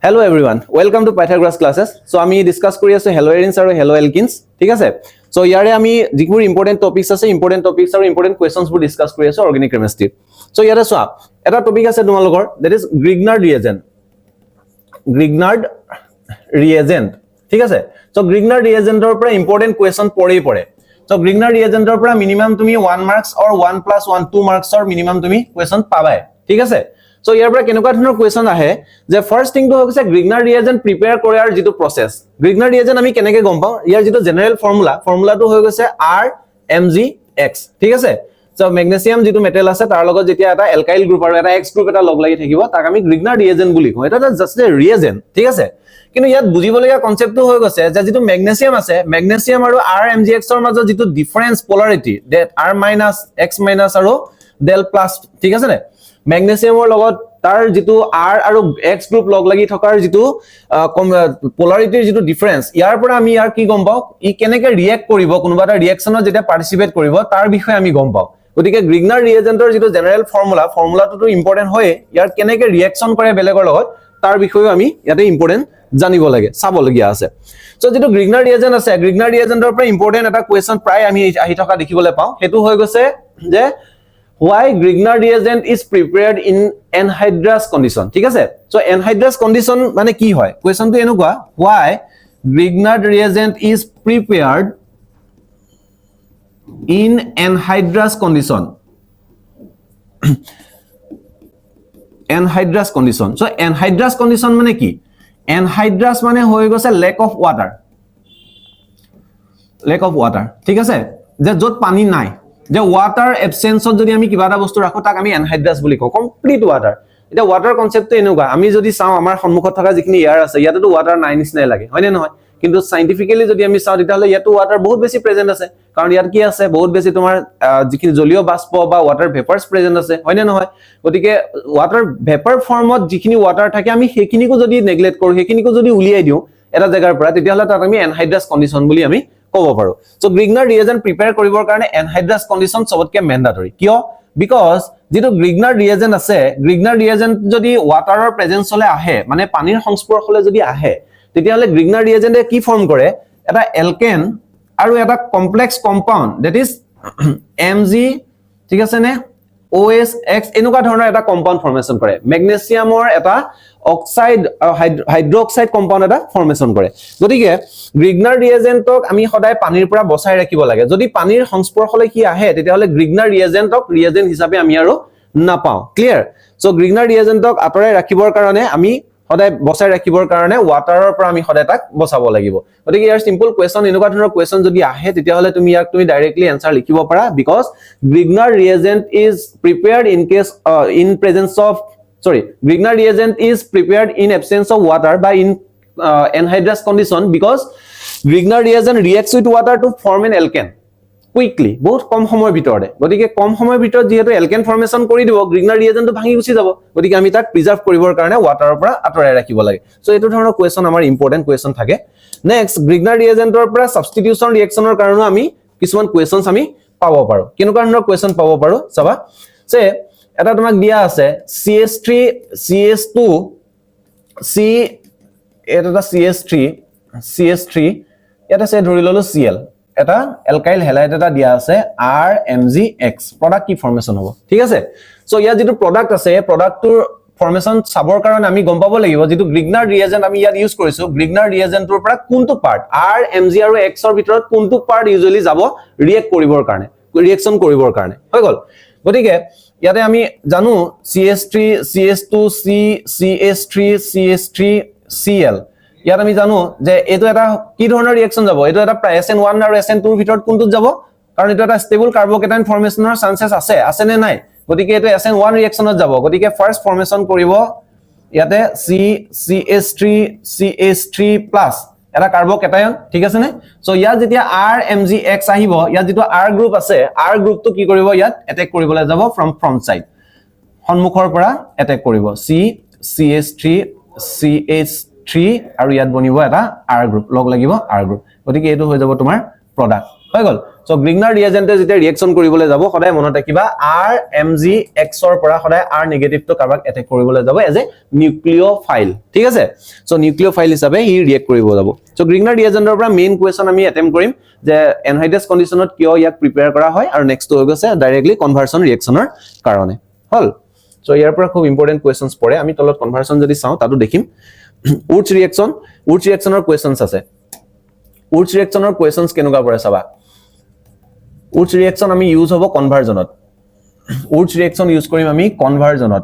Hello everyone, welcome to Pythagoras classes. So আমি discuss কৰি আছো haloarenes আৰু haloalkenes, ঠিক আছে? So ইয়াৰে আমি যিবোৰ ইম্পৰ্টেন্ট টপিকস আছে, ইম্পৰ্টেন্ট টপিকস আৰু ইম্পৰ্টেন্ট কোৱেশ্চনছ বোৰ ডিসকাস কৰি আছো অৰ্গেনিক কেমিষ্ট্ৰি। So ইয়াৰে চোৱা, এটা টপিক আছে তোমালোকৰ, that is Grignard reagent. Grignard reagent, ঠিক আছে? So Grignard reagentৰ পৰা ইম্পৰ্টেন্ট কোৱেশ্চন পৰে। So Grignard reagentৰ পৰা মিনিমাম তুমি 1 marks or 1+1 2 marks or minimum তুমি কোৱেশ্চন পাবাই, ঠিক আছে? So ইয়াৰ পৰা কেনেকুৱা ধৰণৰ কোৱেশ্চন আহে যে ফাৰ্স্ট থিং তো হৈছে Grignard reagent প্ৰিপেয়াৰ কৰাৰ যেটো প্ৰসেস Grignard reagent আমি কেনেকৈ গম পাওঁ ইয়াৰ যেটো জেনাৰেল ফৰ্মুলাটো হৈ গৈছে RMgX ঠিক আছে সো মেগনেসিয়াম যেটো মেটেল আছে তাৰ লগত যেতিয়া এটা এলকাইল গ্ৰুপ আৰু এটা X গ্ৰুপ এটা লগ লাগি থাকিব তাক আমি Grignard reagent বুলি কওঁ এটা জাস্ট এ ৰিএজেন্ট ঠিক আছে কিন্তু ইয়াত বুজিবলগীয়া কনসেপ্টটো হৈ গৈছে যে যেটো মেগনেসিয়াম আছে মেগনেসিয়াম আৰু RMgX ৰ মাজত যেটো ডিফাৰেন্স পোলাৰিটি that R- X- আৰু del plus ঠিক আছে নে মেগনেসিয়ামৰ লগত তাৰ যেটো R আৰু X গ্ৰুপ লগ লাগি থকাৰ যেটো পোলাৰিটিৰ যেটো ডিফাৰেন্স ইয়াৰ পৰা আমি ইয়াৰ কি গম পাওঁ ই কেনেকৈ ৰিএক্ট কৰিব কোনোবা এটা ৰিএকচনত যেতিয়া পাৰ্টিসিপেট কৰিব তাৰ বিষয়ে আমি গম পাওঁ গতিকে Grignard reagentৰ যেটো জেনাৰেল ফৰ্মুলাটো ইম্পৰ্টেন্ট হয় ইয়াৰ কেনেকৈ ৰিএকচন কৰে বেলেগৰ লগত তাৰ বিষয়ে আমি ইয়াতে ইম্পৰ্টেন্ট জানিব লাগে চাবলগীয়া আছে সো যেটো Grignard reagent আছে Grignard reagentৰ পৰা ইম্পৰ্টেন্ট এটা কোৱেশ্চন প্ৰায় আমি আহি থকা দেখিবলৈ পাওঁ হেতু হৈ গৈছে যে why Grignard reagent is prepared in anhydrous condition ঠিক আছে so anhydrous condition মানে কি হয় কোৱেশ্চনটো এনেকুৱা why Grignard reagent is prepared in anhydrous condition anhydrous condition so anhydrous condition মানে কি anhydrous মানে হৈ গৈছে lack of water ঠিক আছে যে যত পানী নাই যে ওয়াটার অ্যাবসেন্সত যদি আমি কিবা এটা বস্তু ৰাখো তাক আমি এনহাইড্ৰাছ বুলি কওঁ কমপ্লিট ওয়াটাৰ এটা ওয়াটাৰ কনসেপ্টটো এনেকুৱা আমি যদি চাওঁ আমাৰ সন্মুখত থকা যিখিনি এয়াৰ আছে ইয়াতেতো ওয়াটাৰ নাই নিচিনাই লাগে হয়নে নহয় কিন্তু সাইন্টিফিক্যালি যদি আমি চাওঁ তেতিয়াহলে ইয়াতো ওয়াটাৰ বহুত বেছি প্ৰেজেন্ট আছে কাৰণ ইয়াত কি আছে বহুত বেছি তোমাৰ যিখিনি জলীয় বাষ্প বা ওয়াটাৰ ভেপাৰস প্ৰেজেন্ট আছে হয়নে নহয় গতিকে ওয়াটাৰ ভেপাৰ ফৰ্মত যিখিনি ওয়াটাৰ থাকে আমি সেইখিনিকো যদি নেগলেক্ট কৰো সেইখিনিকো যদি উলিয়াই দিও এটা জায়গাৰ পৰা তেতিয়াহলে তাক আমি এনহাইড্ৰাছ কন্ডিশন বুলি আমি কব পাৰো সো Grignard reagent প্ৰিপেয়াৰ কৰিবৰ কাৰণে এনহাইড্ৰাছ কন্ডিশন সবতকে ম্যান্ডেটৰি কিয় বিকজ যেটো Grignard reagent আছে Grignard reagent যদি ওয়াটাৰৰ প্ৰেজেন্স হলে আহে মানে পানীৰ সংস্পৰ্শলে যদি আহে তেতিয়াহলে Grignard reagent কি ফৰ্ম কৰে এটা এলকেন আৰু এটা complex compound that is Mg ঠিক আছে নে OSX এনেকুৱা ধৰণৰ এটা কম্পাউন্ড ফৰ্মেশন কৰে মেগনেসিয়ামৰ এটা অক্সাইড হাইড্ৰক্সাইড কম্পাউন্ড এটা ফৰ্মেশন কৰে গতিকে Grignard reagentক আমি সদায় পানীৰ পৰা বচাই ৰাখিব লাগে যদি পানীৰ সংস্পৰ্শলৈ কি আহে তেতিয়াহলে Grignard reagentক ৰিএজেন্ট হিচাপে আমি আৰু নাপাওঁ ক্লিয়াৰ সো Grignard reagentক আতৰাই ৰাখিবৰ কাৰণে আমি সদায় বচাই ৰাখিবৰ কাৰণে ওয়াটাৰৰ পৰা আমি সদায় তাক বচাব লাগিব গতিকে ইয়াৰ সিম্পল কোৱেশ্চন এনেকুৱা ধৰণৰ কোৱেশ্চন যদি আহে তেতিয়াহলে তুমি ডাইৰেক্টলি আনসাৰ লিখিব পাৰা because Grignard reagent is prepared in presence of Grignard reagent is prepared in absence of water by in anhydrous condition because Grignard reagent reacts with water to form an alkane quickly বহুত কম সময়ৰ ভিতৰতে গতিকে কম সময়ৰ ভিতৰত যেহেতু এলকেন formation কৰি দিব Grignard reagent ভাঙি গুছি যাব গতিকে আমি তাক প্ৰিজাৰ্ভ কৰিবৰ কাৰণে ওয়াটাৰৰ পৰা আতৰাই ৰাখিব লাগে সো এটো ধৰণৰ কোৱেশ্চন আমাৰ ইম্পৰ্টেন্ট কোৱেশ্চন থাকে নেক্সট Grignard reagentৰ পৰা সাবস্টিটিউশন ৰিঅ্যাকচনৰ কাৰণে আমি কিছুমান কোৱেশ্চনছ আমি পাব পাৰো কেনেকুৱা ধৰণৰ কোৱেশ্চন পাব পাৰো চাবা সে এটা তোমাক দিয়া আছে CH3 CH2 C এটা CH3 এটা সে ধৰি ললো Cl এটা এলকাইল হেলাইড এটা দিয়া আছে RMgX প্ৰডাক্ট কি ফৰ্মেশন হ'ব ঠিক আছে সো ইয়া যেটো প্ৰডাক্ট আছে প্ৰডাক্টৰ ফৰ্মেশন চাবৰ কাৰণে আমি গম পাব লাগিব যেটো Grignard reagent আমি ইয়াত ইউজ কৰিছো Grignard reagentৰ পৰা কোনটো পাৰ্ট RMg আৰু X ৰ ভিতৰত কোনটো পাৰ্ট ইউজুৱেলি যাব ৰিএকচন কৰিবৰ কাৰণে হৈ গল গতিকে ইয়াতে আমি জানো CH3 CH2 CH3 CH3 Cl ইয়াত আমি জানো যে এটো এটা কি ধৰণৰ ৰিঅ্যাকচন যাব এটো এটা SN1 আৰু SN2 ৰ ভিতৰত কোনটো যাব কাৰণ এটো এটা ষ্টেবল কাৰ্বকেটাইন ফৰ্মেশনৰ চান্সেস আছে নে নাই গতিকে এটো SN1 ৰিঅ্যাকচনত যাব গতিকে ফাৰ্স্ট ফৰ্মেশন কৰিব ইয়াতে CH3 প্লাস এটা কাৰ্বকেটাইন ঠিক আছে নে সো ইয়াত যেতিয়া RMgX আহিব ইয়াত যেটো R গ্ৰুপ আছে R গ্ৰুপটো কি কৰিব ইয়াত এটেক কৰিবলৈ যাব ফ্ৰম ফ্ৰন্ট সাইড সন্মুখৰ পৰা এটেক কৰিব CH3 আৰু ইয়াত বনিব এটা R গ্ৰুপ লগ লাগিব R গ্ৰুপ গতিকে এটো হৈ যাব তোমাৰ প্ৰডাক্ট হৈ গল সো গ্ৰিগনাৰ ৰিএজেন্টে যেতিয়া ৰিএকচন কৰিবলৈ যাব সদায় মনত ৰাখিবা RMgX ৰ পৰা সদায় R নেগেটিভটো কাৰবাক এটেক কৰিবলৈ যাব এজ এ নিউক্লিওফাইল ঠিক আছে সো নিউক্লিওফাইল হিচাপে হি ৰিএক্ট কৰিব যাব সো গ্ৰিগনাৰ ৰিএজেন্টৰ পৰা মেইন কোৱেশ্চন আমি এটেম্প কৰিম যে এনহাইড্ৰাছ কন্ডিশনত কিয় ইয়াক প্ৰিপেয়াৰ কৰা হয় আৰু নেক্সট হৈ গৈছে ডাইৰেক্টলি কনভাৰ্সন ৰিএকচনৰ কাৰণে হল সো ইয়াৰ পৰা খুব ইম্পৰ্টেন্ট কোৱেশ্চনছ পৰে আমি তলত কনভাৰ্সন যদি চাও তাতো দেখিম উডছ ৰিএকচনৰ কোৱেশ্চনছ আছে উডছ ৰিএকচনৰ কোৱেশ্চনছ কেনেকুৱা পৰে চাবা উডছ ৰিএকচন আমি ইউজ হ'ব কনভাৰ্জনত উডছ ৰিএকচন ইউজ কৰিম আমি কনভাৰ্জনত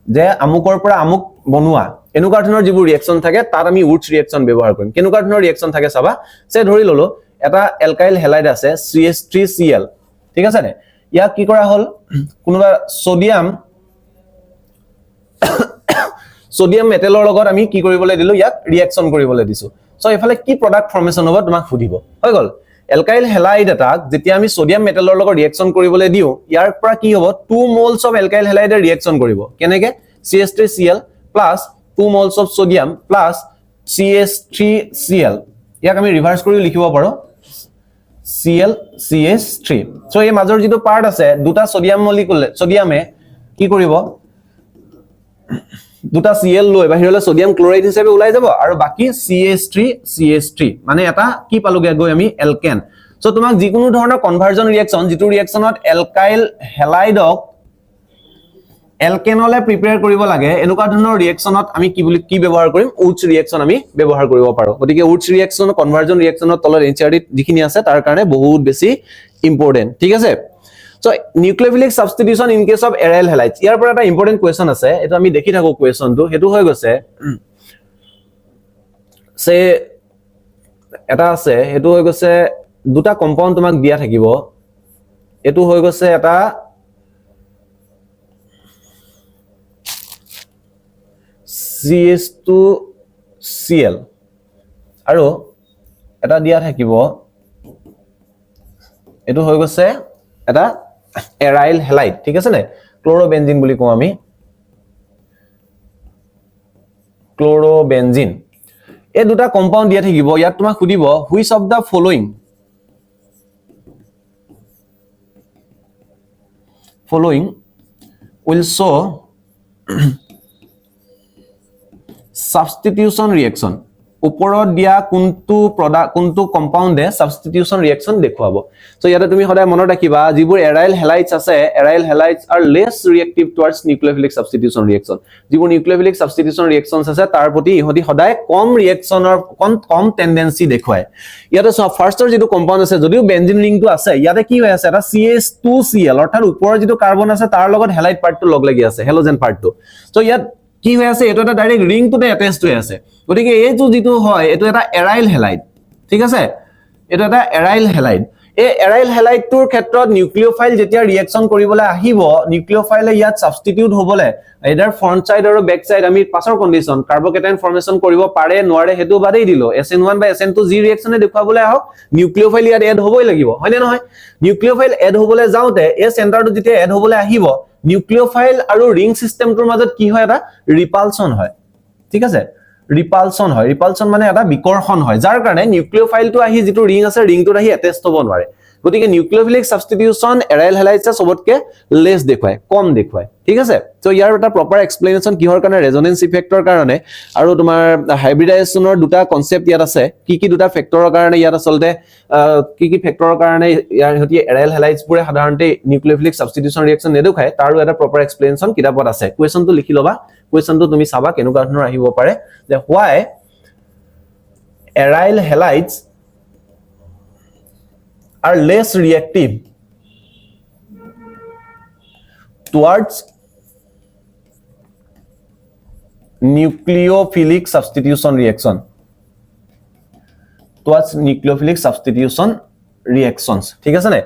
যে আমুকৰ পৰা আমুক বনোৱা এনেকুৱা ধৰণৰ যিবোৰ ৰিএকচন থাকে তাত আমি উডছ ৰিএকচন ব্যৱহাৰ কৰিম কেনেকুৱা ধৰণৰ ৰিএকচন থাকে চাবা সে ধৰি ললো এটা এলকাইল হেলাইড আছে CH3Cl ঠিক আছে নে ইয়াক কি কৰা হল কোনোবা সোডিয়াম মেটেলৰ লগত আমি কি কৰিবলৈ দিলো ইয়াক ৰিএকচন কৰিবলৈ দিছো সো এফালে কি প্ৰডাক্ট ফৰ্মেশন হ'ব তোমাক খুদিব হৈ গল এলকাইল হেলাইড এটাক যেতিয়া আমি সোডিয়াম মেটেলৰ লগত ৰিএকচন কৰিবলৈ দিও ইয়াৰ পৰা কি হ'ব 2 moles of alkyl halide reaction কৰিব কেনেকে CH3Cl plus 2 moles of sodium plus CH3Cl ইয়াক আমি ৰিভাৰ্স কৰি লিখিব পাৰো ClCH3 সো এই মাজৰ যিটো পাৰ্ট আছে দুটা সোডিয়াম মলিকুল সোডিয়ামে কি কৰিব দুটা Cl লৈ বাহিৰলৈ সোডিয়াম ক্লোৰাইড হিচাপে ওলাই যাব আৰু বাকি CH3 মানে এটা কি পালোগে গৈ আমি এলকেন সো তোমাক যিকোনো ধৰণৰ কনভাৰ্জন ৰিএকচন যিটো ৰিএকচনত এলকাইল হেলাইডক এলকেনলে প্ৰিপেয়াৰ কৰিব লাগে এনেকুৱা ধৰণৰ ৰিএকচনত আমি কি ব্যৱহাৰ কৰিম উডছ ৰিএকচন আমি ব্যৱহাৰ কৰিব পাৰো গতিকে উডছ ৰিএকচন কনভাৰ্জন ৰিএকচনত তলৰ এনচিআৰটি যিখিনি আছে তাৰ কাৰণে বহুত বেছি ইম্পৰ্টেন্ট ঠিক আছে So nucleophilic substitution in case of aryl halides. Here पर एक important question আছে এটা আমি দেখি থাকো question তো হেতু হৈ গৈছে সে এটা আছে হেতু হৈ গৈছে দুটা কম্পাউন্ড তোমাক দিয়া থাকিব এটু হৈ গৈছে এটা CH2Cl আৰু এটা দিয়া থাকিব এটু হৈ গৈছে এটা এৰাইল হেলাইড ঠিক আছে নে ক্লোৰোবেনজিন বুলি কও আমি ক্লোৰোবেনজিন এই দুটা কম্পাউন্ড দিয়া থাকিব ইয়াত তোমাক খুদিব which of the following will show substitution reaction ওপৰত দিয়া কোনটো প্ৰডাক্ট কোনটো কম্পাউণ্ডে সাবস্টিটিউশন ৰিঅ্যাকশন দেখুৱাব সো ইয়াতে তুমি সদায় মনত ৰাখিবা যিবোৰ এৰাইল হেলাইডছ আছে aryl halides are less reactive towards nucleophilic substitution reaction যিবোৰ নিউক্লিওফিলিক সাবস্টিটিউশন ৰিঅ্যাকশনছ আছে তাৰ প্ৰতি ইহতি সদায় কম ৰিঅ্যাকশনৰ কম টেন্ডেন্সি দেখুৱায় ইয়াতে ফাৰ্ষ্টৰ যেটো কম্পাউণ্ড আছে যদিও বেনজিন ৰিংটো আছে ইয়াতে কি হৈ আছে এটা CH2Cl অৰ্থাৎ ওপৰৰ যেটো কাৰ্বন আছে তাৰ লগত হেলাইড পাৰ্টটো লগ লাগি আছে হেলোজেন পাৰ্টটো সো ইয়াত কি হৈ আছে এটো এটা ডাইৰেক্ট ৰিং টুতে অ্যাটাচড হৈ আছে গতিকে এইটো যেটো হয় এটো এটা এৰাইল হেলাইড ঠিক আছে এটো এটা এৰাইল হেলাইড এই এৰাইল হেলাইডটোৰ ক্ষেত্ৰত নিউক্লিওফাইল যেতিয়া ৰিঅ্যাকশন কৰিবলৈ আহিব নিউক্লিওফাইলে ইয়াত সাবস্টিটিউট হ'বলে এডাৰ ফ্ৰন্ট সাইড আৰু বেক সাইড আমি পাছৰ কন্ডিশন কাৰ্বকেটাইন ফৰ্মেশন কৰিব পাৰে নোৱাৰে হেতু বাদেই দিলো SN1 বা SN2 জি ৰিঅ্যাকশনে দেখুৱাবলৈ আহক নিউক্লিওফাইল ইয়াত এড হ'বই লাগিব হয়নে নহয় নিউক্লিওফাইল এড হ'বলৈ যাওতে এই সেন্টাৰটো যেতিয়া এড হ'বলৈ আহিব নিউক্লিওফাইল আৰু ৰিং সিস্টেমটোৰ মাজত কি হয় এটা ৰিপালশন হয় ঠিক আছে ৰিপালশন হয় ৰিপালশন মানে এটা বিকৰ্ষণ হয় যাৰ কাৰণে নিউক্লিওফাইলটো আহি যেটো ৰিং আছে ৰিংটোত আহি এটেচ হ'ব নোৱাৰে গতিকে নিউক্লিওফিলিক সাবস্টিটিউশন এৰাইল হেলাইডছ সবতকে লেস দেখুৱায় কম দেখুৱায় ঠিক আছে সো ইয়াৰ এটা প্ৰপাৰ এক্সপ্লেনেশন কিহৰ কাৰণে ৰেজোনেন্স ইফেক্টৰ কাৰণে আৰু তোমাৰ হাইব্ৰিডাইজেশনৰ দুটা কনসেপ্ট ইয়াত আছে কি দুটা ফেক্টৰৰ কাৰণে ইয়াত আসলতে কি ফেক্টৰৰ কাৰণে ইয়াৰ হতি এৰাইল হেলাইডছ পুৰে সাধাৰণতে নিউক্লিওফিলিক সাবস্টিটিউশন ৰিঅ্যাকশন নেদেখায় তাৰো এটা প্ৰপাৰ এক্সপ্লেনেশন কিতাপত আছে কোৱেশ্চনটো লিখি লবা কোৱেশ্চনটো তুমি চাবা কেনেকুৱা ধৰণৰ আহিব পাৰে যে why aryl halides are less reactive towards nucleophilic substitution reactions ঠিক আছে নে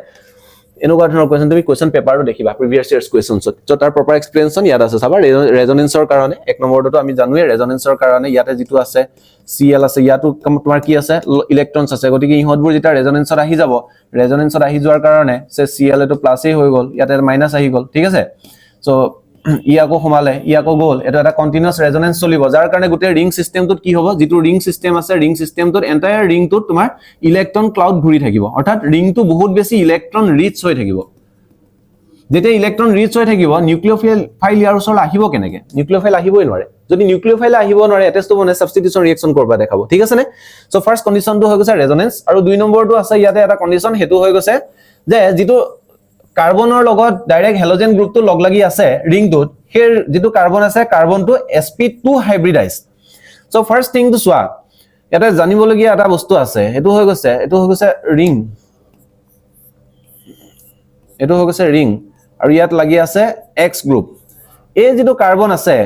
এনেকুৱা ধৰণৰ কোৱেশ্চন তুমি কোৱেশ্চন পেপাৰটো দেখিবা প্ৰিভিয়াস ইয়াৰ্স কোৱেশ্চনছ তো তাৰ প্ৰপাৰ এক্সপ্লেনেশন ইয়াত আছে চাবা ৰেজোনেন্সৰ কাৰণে এক নম্বৰটো আমি জানোৱে ৰেজোনেন্সৰ কাৰণে ইয়াতে যেটো আছে Cl আছে ইয়াতো তোমাৰ কি আছে ইলেক্ট্ৰনছ আছে গতিকে ইহতবোৰ যেটা ৰেজোনেন্সত আহি যাব ৰেজোনেন্সত আহি যোৱাৰ কাৰণে সে Cl এটো প্লাসে হৈ গল ইয়াতে মাইনাস আহি গল ঠিক আছে সো ই আকৌ সোমালে ই আকৌ গ'ল এটা এটা কন্টিনিউয়াস ৰেজোনেন্স চলিব যাৰ কাৰণে গোটেই ৰিং সিস্টেমটোত কি হ'ব যেটো ৰিং সিস্টেম আছে ৰিং সিস্টেমটোত এন্টায়াৰ ৰিংটোত তোমাৰ ইলেক্ট্ৰন ক্লাউড ঘূৰি থাকিব অৰ্থাৎ ৰিংটো বহুত বেছি ইলেক্ট্ৰন ৰিচ হৈ থাকিব যেতিয়া ইলেক্ট্ৰন ৰিচ হৈ থাকিব নিউক্লিওফাইল ইয়াৰ ওচৰ আহিব কেনেকে নিউক্লিওফাইল আহিবই নোৱাৰে যদি নিউক্লিওফাইল আহিব নোৱাৰে এটেষ্টটো বনে সাবস্টিটিউশন ৰিঅ্যাকশন কৰবা দেখাব ঠিক আছে নে সো ফাৰ্স্ট কন্ডিশনটো হৈ গৈছে ৰেজোনেন্স আৰু দুই নম্বৰটো আছে ইয়াতে এটা কন্ডিশন হেতু হৈ গৈছে যে যেটো কাৰ্বনৰ লগত ডাইৰেক্ট হেলোজেন গ্ৰুপটো লগ লাগি আছে ৰিংটোত হেৰ যেটো কাৰ্বন আছে কাৰ্বনটো sp2 hybridise so first thing to সোৱা এটা জানিবলগীয়া এটা বস্তু আছে হেতু হৈ গৈছে ৰিং এটো হৈ গৈছে ৰিং আৰু ইয়াত লাগি আছে x গ্ৰুপ এই যেটো কাৰ্বন আছে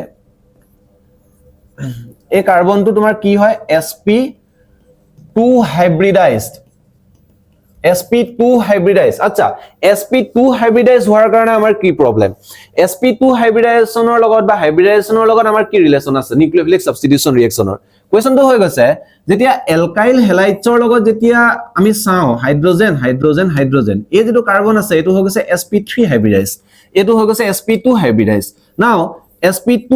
এই কাৰ্বনটো তোমাৰ কি হয় sp2 হাইব্ৰিডাইজড sp2 হাইব্ৰিডাইজ আচ্ছা sp2 হাইব্ৰিডাইজ হোৱাৰ কাৰণে আমাৰ কি প্ৰবলেম sp2 হাইব্ৰিডাইজেশনৰ লগত বা হাইব্ৰিডাইজেশনৰ লগত আমাৰ কি ৰিলেচন আছে নিউক্লিওফিলিক সাবস্টিটিউশন ৰিঅ্যাকশনৰ কোৱেশ্চনটো হৈ গৈছে যেতিয়া এলকাইল হেলাইডছৰ লগত যেতিয়া আমি চাও হাইড্ৰোজেন হাইড্ৰোজেন হাইড্ৰোজেন এই যেটো কাৰ্বন আছে এটো হৈ গৈছে sp3 হাইব্ৰিডাইজ এটো হৈ গৈছে sp2 হাইব্ৰিডাইজ নাও sp2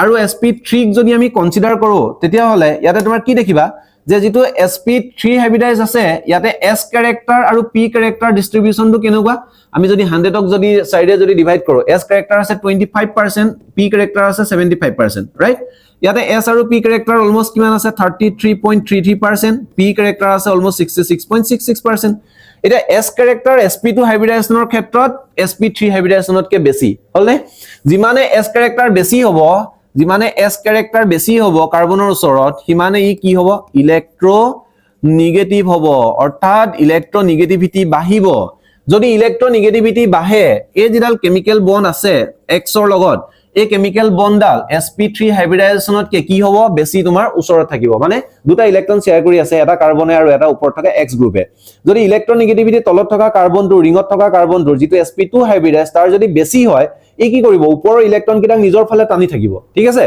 আৰু sp3 ক যদি আমি কনসিডাৰ কৰো তেতিয়া হলে ইয়াতে তোমাৰ কি দেখিবা যে যেটো sp3 হাইব্ৰিডাইজ আছে ইয়াতে s ক্যাৰেক্টাৰ আৰু p ক্যাৰেক্টাৰ ডিস্ট্ৰিবিউশনটো কেনেকুৱা আমি যদি 100 ক যদি সাইডে যদি ডিভাইড কৰো s ক্যাৰেক্টাৰ আছে 25% p ক্যাৰেক্টাৰ আছে 75% ৰাইট ইয়াতে s আৰু p ক্যাৰেক্টাৰ অলমোস্ট কিমান আছে 33.33% p ক্যাৰেক্টাৰ আছে অলমোস্ট 66.66% এটা s ক্যাৰেক্টাৰ sp2 হাইব্ৰিডাইজেশনৰ ক্ষেত্ৰত sp3 হাইব্ৰিডাইজেশনতকে বেছি হলনে যিমানে s ক্যাৰেক্টাৰ বেছি হ'ব যিমানে s ক্যাৰেক্টাৰ বেছি হ'ব কাৰ্বনৰ ওচৰত হিমানে ই কি হ'ব ইলেক্ট্ৰো নেগেটিভ হ'ব অৰ্থাৎ ইলেক্ট্ৰো নেগেটিভিটি বাঢ়িব যদি ইলেক্ট্ৰো নেগেটিভিটি বাঢ়ে এই যিডাল কেমিক্যাল বন্ড আছে x ৰ লগত এই কেমিক্যাল বন্ডাল sp3 হাইব্ৰিডাইজেশনতকে কি হ'ব বেছি তোমাৰ ওচৰত থাকিব মানে দুটা ইলেক্ট্ৰন শেয়াৰ কৰি আছে এটা কাৰ্বনে আৰু এটা ওপৰত থকা x গ্ৰুপে যদি ইলেক্ট্ৰো নেগেটিভিটি তলত থকা কাৰ্বনটো ৰিংত থকা কাৰ্বনটো যেটো sp2 হাইব্ৰিডাইজ তাৰ যদি বেছি হয় এই কি কৰিব ওপৰৰ ইলেক্ট্ৰন কিটা নিজৰ ফালে টানি থাকিব ঠিক আছে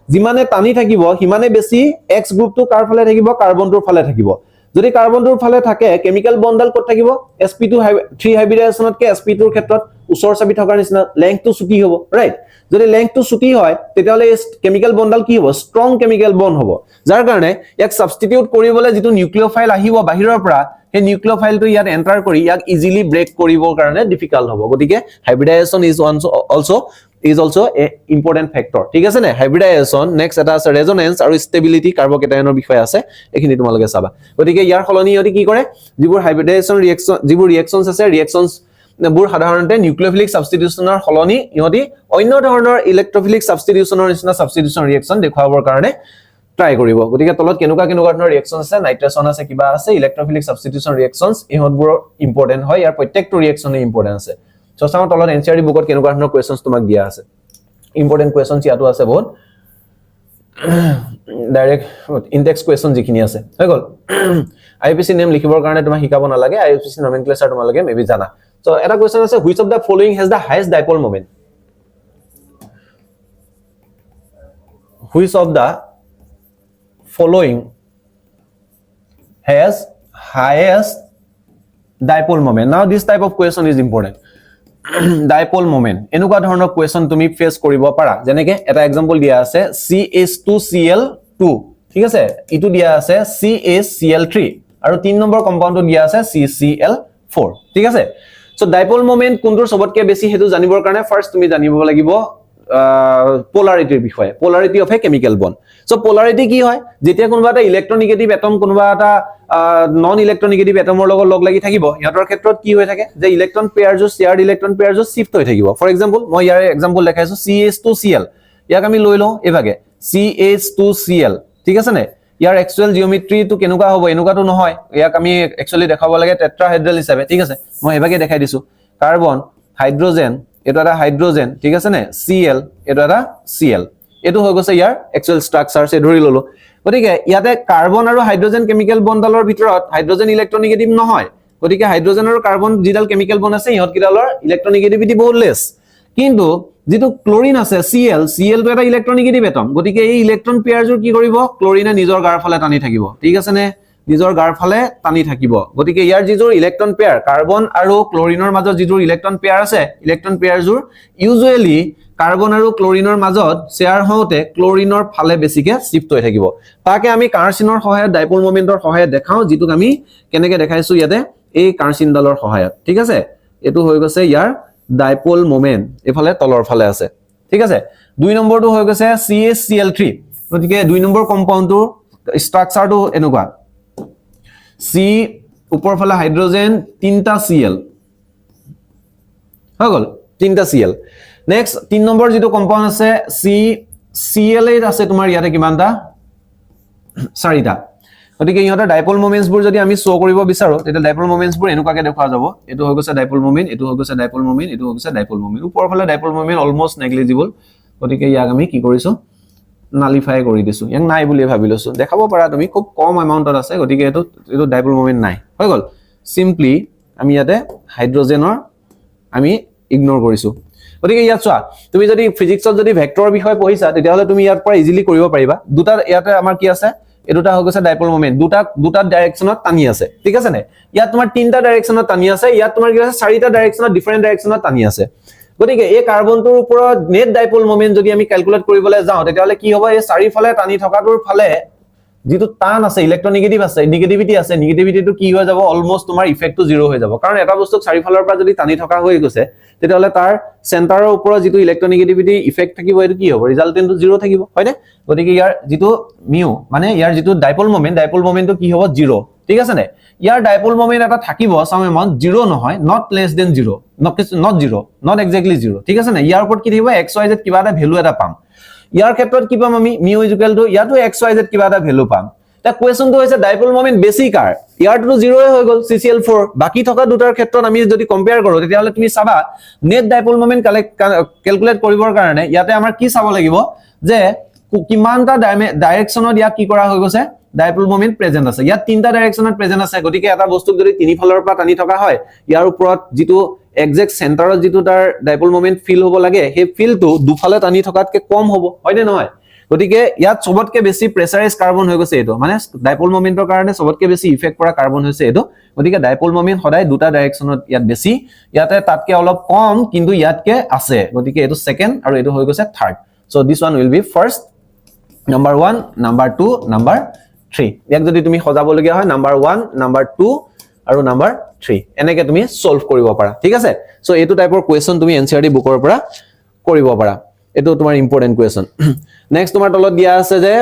যিমানে টানি থাকিব হিমানে বেছি x গ্ৰুপটো কাৰ ফালে থাকিব কাৰ্বনটোৰ ফালে থাকিব যদি কাৰ্বনটোৰ ফালে থাকে কেমিক্যাল বন্ডাল ক'ত থাকিব sp2 3 হাইব্ৰিডাইজেশনতকে sp2 ৰ ক্ষেত্ৰত ওচৰ চাবি থকাৰ নিচিনা লেংথটো ছুটি হ'ব ৰাইট যদি লেংথটো ছুটি হয় তেতিয়ালে কেমিক্যাল বন্ডাল কি হ'ব স্ট্ৰং কেমিক্যাল বন্ড হ'ব যাৰ কাৰণে ইয়াক সাবস্টিটিউট কৰিবলৈ যেটো নিউক্লিওফাইল আহিব বাহিৰৰ পৰা হে নিউক্লিওফাইলটো ইয়াত এন্টাৰ কৰি ইয়াক ইজিলি ব্ৰেক কৰিবৰ কাৰণে ডিফিকাল্ট হ'ব গতিকে হাইব্ৰিডাইজেশন is also a important factor ঠিক আছে নে হাইব্ৰিডাইজেশন নেক্সট এটা আছে ৰেজোনেন্স আৰু ষ্টেবিলিটি কাৰ্বকেটায়নৰ বিষয় আছে এখিনি তোমালোকে চাবা গতিকে ইয়াৰ খলনি ইহতি কি কৰে যিবোৰ হাইব্ৰিডাইজেশন ৰিঅ্যাকশন যিবোৰ ৰিঅ্যাকশনস আছে ৰিঅ্যাকশনস বুৰ সাধাৰণতে নিউক্লিওফিলিক সাবস্টিটিউশনৰ খলনি ইহতি অন্য ধৰণৰ ইলেক্ট্ৰোফিলিক সাবস্টিটিউশনৰ নিচিনা সাবস্টিটিউশন ৰিঅ্যাকশন দেখুৱাবৰ কাৰণে ট্ৰাই কৰিব গতিকে তলত কেনেকুৱা ধৰণৰ ৰিঅ্যাকশন আছে নাইট্ৰেছন আছে কিবা আছে ইলেক্ট্ৰোফিলিক সাবস্টিটিউশন ৰিঅ্যাকশনস ইহতবোৰ ইম্পৰ্টেন্ট হয় ইয়াৰ প্ৰত্যেকটো ৰিঅ্যাকশনে ইম্পৰ্টেন্ট আছে সো চাও তলত এনচিআৰটি বুকত কেনেকুৱা ধৰণৰ কোৱেশ্চনস তোমাক দিয়া আছে ইম্পৰ্টেন্ট কোৱেশ্চনস ইয়াতো আছে বহুত ডাইৰেক্ট ইনটেক্স কোৱেশ্চন যিখিনি আছে হৈ গল আইপিসি নেম লিখিবৰ কাৰণে তোমাক শিকাব নালাগে আইপিসি নমেনক্লেচাৰ তোমালোকে মেবি জানা সো এটা কোৱেশ্চন আছে which of the following has da highest dipole moment which of the following has highest dipole moment now this type of question is important dipole moment এনেকুৱা ধৰণৰ কোৱেশ্চন তুমি face কৰিব পাৰা যেনেকে এটা এক্সাম্পল দিয়া আছে CH2Cl2 ঠিক আছে ইটো দিয়া আছে CaCl3 আৰু 3 নম্বৰ কম্পাউণ্ডটো দিয়া আছে CCl4 ঠিক আছে সো ডাইপল মোমেন্ট কোনটোৰ সবতকে বেছি হেতু জানিবৰ কাৰণে ফাৰ্স্ট তুমি জানিব লাগিব polarity বিষয়ে polarity of a chemical bond so polarity কি হয় যেতিয়া কোনবা এটা ইলেক্ট্ৰোনেগেটিভ এটম কোনবা এটা নন ইলেক্ট্ৰোনেগেটিভ এটমৰ লগত লগ লাগি থাকিব ইয়াৰ ক্ষেত্ৰত কি হৈ থাকে যে ইলেক্ট্ৰন পেয়াৰ জো শেয়াৰ্ড ইলেক্ট্ৰন পেয়াৰ জো শিফট হৈ থাকিব ফৰ এক্সাম্পল মই ইয়াৰ এক্সাম্পল দেখাইছো CH2Cl ইয়াক আমি লৈ লও এভাগে CH2Cl ঠিক আছে নে ইয়াৰ এক্সুৱেল জিওমেট্ৰি তো কেনেকুৱা হ'ব এনেকুৱাটো নহয় ইয়াক আমি একচুয়ালি দেখাব লাগে টেট্ৰাহেড্ৰাল হিচাপে ঠিক আছে মই এভাগে দেখাই দিছো কাৰ্বন হাইড্ৰোজেন এটা এটা হাইড্ৰোজেন ঠিক আছে নে Cl এটা এটা Cl এটো হৈ গৈছে ইয়াৰ এক্সুৱেল স্ট্ৰাকচাৰ সে ধৰি ললো গতিকে ইয়াতে কাৰ্বন আৰু হাইড্ৰোজেন কেমিক্যাল বন্ডালৰ ভিতৰত হাইড্ৰোজেন ইলেক্ট্ৰোনেগেটিভ নহয় গতিকে হাইড্ৰোজেন আৰু কাৰ্বন যিডাল কেমিক্যাল বন্ড আছে ইহত কিডালৰ ইলেক্ট্ৰোনেগেটিভিটি বহুত লেস কিন্তু যেটো ক্লোৰিন আছে Cl টো এটা ইলেক্ট্ৰোনেগেটিভ এটম গতিকে এই ইলেক্ট্ৰন পেয়াৰজৰ কি কৰিব ক্লোৰিনে নিজৰ গাৰ ফালে টানি থাকিব ঠিক আছে নে নিজৰ গাৰ ফালে টানি থাকিব গতিকে ইয়াৰ যিজোৰ ইলেক্ট্ৰন পেয়াৰ কাৰ্বন আৰু ক্লোৰিনৰ মাজত যিজোৰ ইলেক্ট্ৰন পেয়াৰ আছে ইলেক্ট্ৰন পেয়াৰজোৰ ইউজুৱেলি কাৰ্বন আৰু ক্লোৰিনৰ মাজত শেয়াৰ হওঁতে ক্লোৰিনৰ ফালে বেছিকে শিফট হৈ থাকিব তাকে আমি কাৰ্চিনৰ সহায়ত ডাইপোল মোমেন্টৰ সহায়ত দেখাও যিটোক আমি কেনেকে দেখাইছো ইয়াতে এই কাৰ্চিনডালৰ সহায়ত ঠিক আছে এটো হৈ গৈছে ইয়াৰ ডাইপোল মোমেন্ট এফালে তলৰ ফালে আছে ঠিক আছে 2 নম্বৰটো হৈ গৈছে CaCl3 গতিকে 2 নম্বৰ কম্পাউণ্ডৰ ষ্ট্ৰাকচাৰটো এনেকুৱা C উপৰ ফালে হাইড্ৰোজেন 3টা Cl হৈ গল 3টা Cl নেক্সট 3 নম্বৰ যেটো কম্পাউণ্ড আছে CCl8 আছে তোমাৰ ইয়াতে কিমানটা 4টা গতিকে ইহঁতৰ ডাইপোল মোমেন্টস বোৰ যদি আমি শো কৰিব বিচাৰো তেতিয়া ডাইপোল মোমেন্টস বোৰ এনেকুৱাকে দেখুৱা যাব এটো হৈ গৈছে ডাইপোল মোমেন্ট এটো হৈ গৈছে ডাইপোল মোমেন্ট এটো হৈ গৈছে ডাইপোল মোমেন্ট উপৰ ফালে ডাইপোল মোমেন্ট অলমোস্ট নেগলিজিবল গতিকে ইয়াক আমি কি কৰিছো নালিফাই কৰি দিছো ইয়াক নাই বুলি ভাবি লৈছো দেখাব পাৰা তুমি খুব কম এমাউন্টত আছে গতিকে এটো ডাইপোল মোমেন্ট নাই হৈ গল সিম্পলি আমি ইয়াতে হাইড্ৰোজেনৰ আমি ইগনোৰ কৰিছো গতিকে ইয়াত চোৱা তুমি যদি ফিজিক্সত যদি ভেক্টৰৰ বিষয় পঢ়িছা তেতিয়া হলে তুমি ইয়াৰ পৰা ইজিলি কৰিব পাৰিবা দুটা ইয়াতে আমাৰ কি আছে এটোটা হৈ গৈছে ডাইপোল মোমেন্ট দুটা ডাইৰেকশনত টানি আছে ঠিক আছে নে ইয়াত তোমাৰ তিনটা ডাইৰেকশনত টানি আছে ইয়াত তোমাৰ কি আছে চাৰিটা ডাইৰেকশনত ডিফাৰেন্ট ডাইৰেকশনত টানি আছে গতিকে এই কাৰ্বনটোৰ ওপৰত নেট ডাইপোল মোমেন্ট যদি আমি ক্যালকুলেট কৰিবলৈ যাওঁ তেতিয়া হলে কি হ'ব এই চাৰিফালে টানি থকাটোৰ ফালে যেটো টান আছে ইলেক্ট্ৰোনেগেটিভ আছে নেগেটিভিটি আছে নেগেটিভিটিটো কি হৈ যাব অলমোস্ট তোমাৰ ইফেক্টটো জিৰো হৈ যাব কাৰণ এটা বস্তুক চাৰিফালৰ পৰা যদি টানি থকা হৈ গৈছে তেতিয়া হলে তাৰ চেন্টাৰৰ ওপৰত যেটো ইলেক্ট্ৰোনেগেটিভিটি ইফেক্ট থাকিব এটো কি হ'ব ৰিজাল্টেন্টটো জিৰো থাকিব হয়নে গতিকে ইয়াৰ যেটো মিউ মানে ইয়াৰ যেটো ডাইপোল মোমেন্টটো কি হ'ব জিৰো ঠিক আছে নে ইয়াৰ ডাইপোল মোমেন্ট এটা থাকিব সাম এমাউন্ট জিৰো নহয় not less than zero not zero not exactly zero ঠিক আছে নে ইয়াৰ ওপৰত কি থাকিব xyz কিবা এটা ভ্যালু এটা পাম ইয়াৰ ক্ষেত্ৰত কি পাম আমি মিউ ইকুৱেল টু ইয়াটো xyz কিবা এটা ভ্যালু পাম তা কোৱেশ্চনটো হৈছে ডাইপোল মোমেন্ট বেছি কাৰ ইয়াৰটো জিৰোই হৈ গল CCl4 বাকি থকা দুটাৰ ক্ষেত্ৰত আমি যদি কম্পেয়াৰ কৰো তেতিয়া হলে তুমি চাবা নেট ডাইপোল মোমেন্ট ক্যালকুলেট কৰিবৰ কাৰণে ইয়াতে আমাৰ কি চাব লাগিব যে কিমানটা ডাইৰেকশনত ইয়াক কি কৰা হৈ গৈছে ডাইপোল মোমেন্ট প্ৰেজেন্ট আছে ইয়াত তিনটা ডাইৰেকশনত প্ৰেজেন্ট আছে গতিকে এটা বস্তুক যদি তিনি ফালৰ পৰা টানি থকা হয় ইয়াৰ ওপৰত যেটো এক্সাক্ট সেন্টাৰত যেটো তাৰ ডাইপোল মোমেন্ট ফিল হ'ব লাগে সেই ফিলটো দুফালে টানি থকাতকে কম হ'ব হয়নে নহয় গতিকে ইয়াত সবতকে বেছি প্ৰেসাৰাইজ কাৰ্বন হৈ গৈছে এটো মানে ডাইপোল মোমেন্টৰ কাৰণে সবতকে বেছি ইফেক্ট কৰা কাৰ্বন হৈছে এটো গতিকে ডাইপোল মোমেন্ট সদায় দুটা ডাইৰেকশনত ইয়াত বেছি ইয়াতে তাতকে অলপ কম কিন্তু ইয়াতকে আছে গতিকে এটো সেকেন্ড আৰু এটো হৈ গৈছে third so this one will be first number 1 number 2 number 3 ইয়াক যদি তুমি সজাব লগিয়া হয় নাম্বাৰ 1 নাম্বাৰ 2 আৰু নাম্বাৰ 3 এনেকে তুমি সলভ কৰিব পাৰা ঠিক আছে সো এটো টাইপৰ কোৱেশ্চন তুমি এনসিআৰটি বুকৰ পৰা কৰিব পাৰা এটো তোমাৰ ইম্পৰ্টেন্ট কোৱেশ্চন নেক্সট তোমাৰ তলত দিয়া আছে যে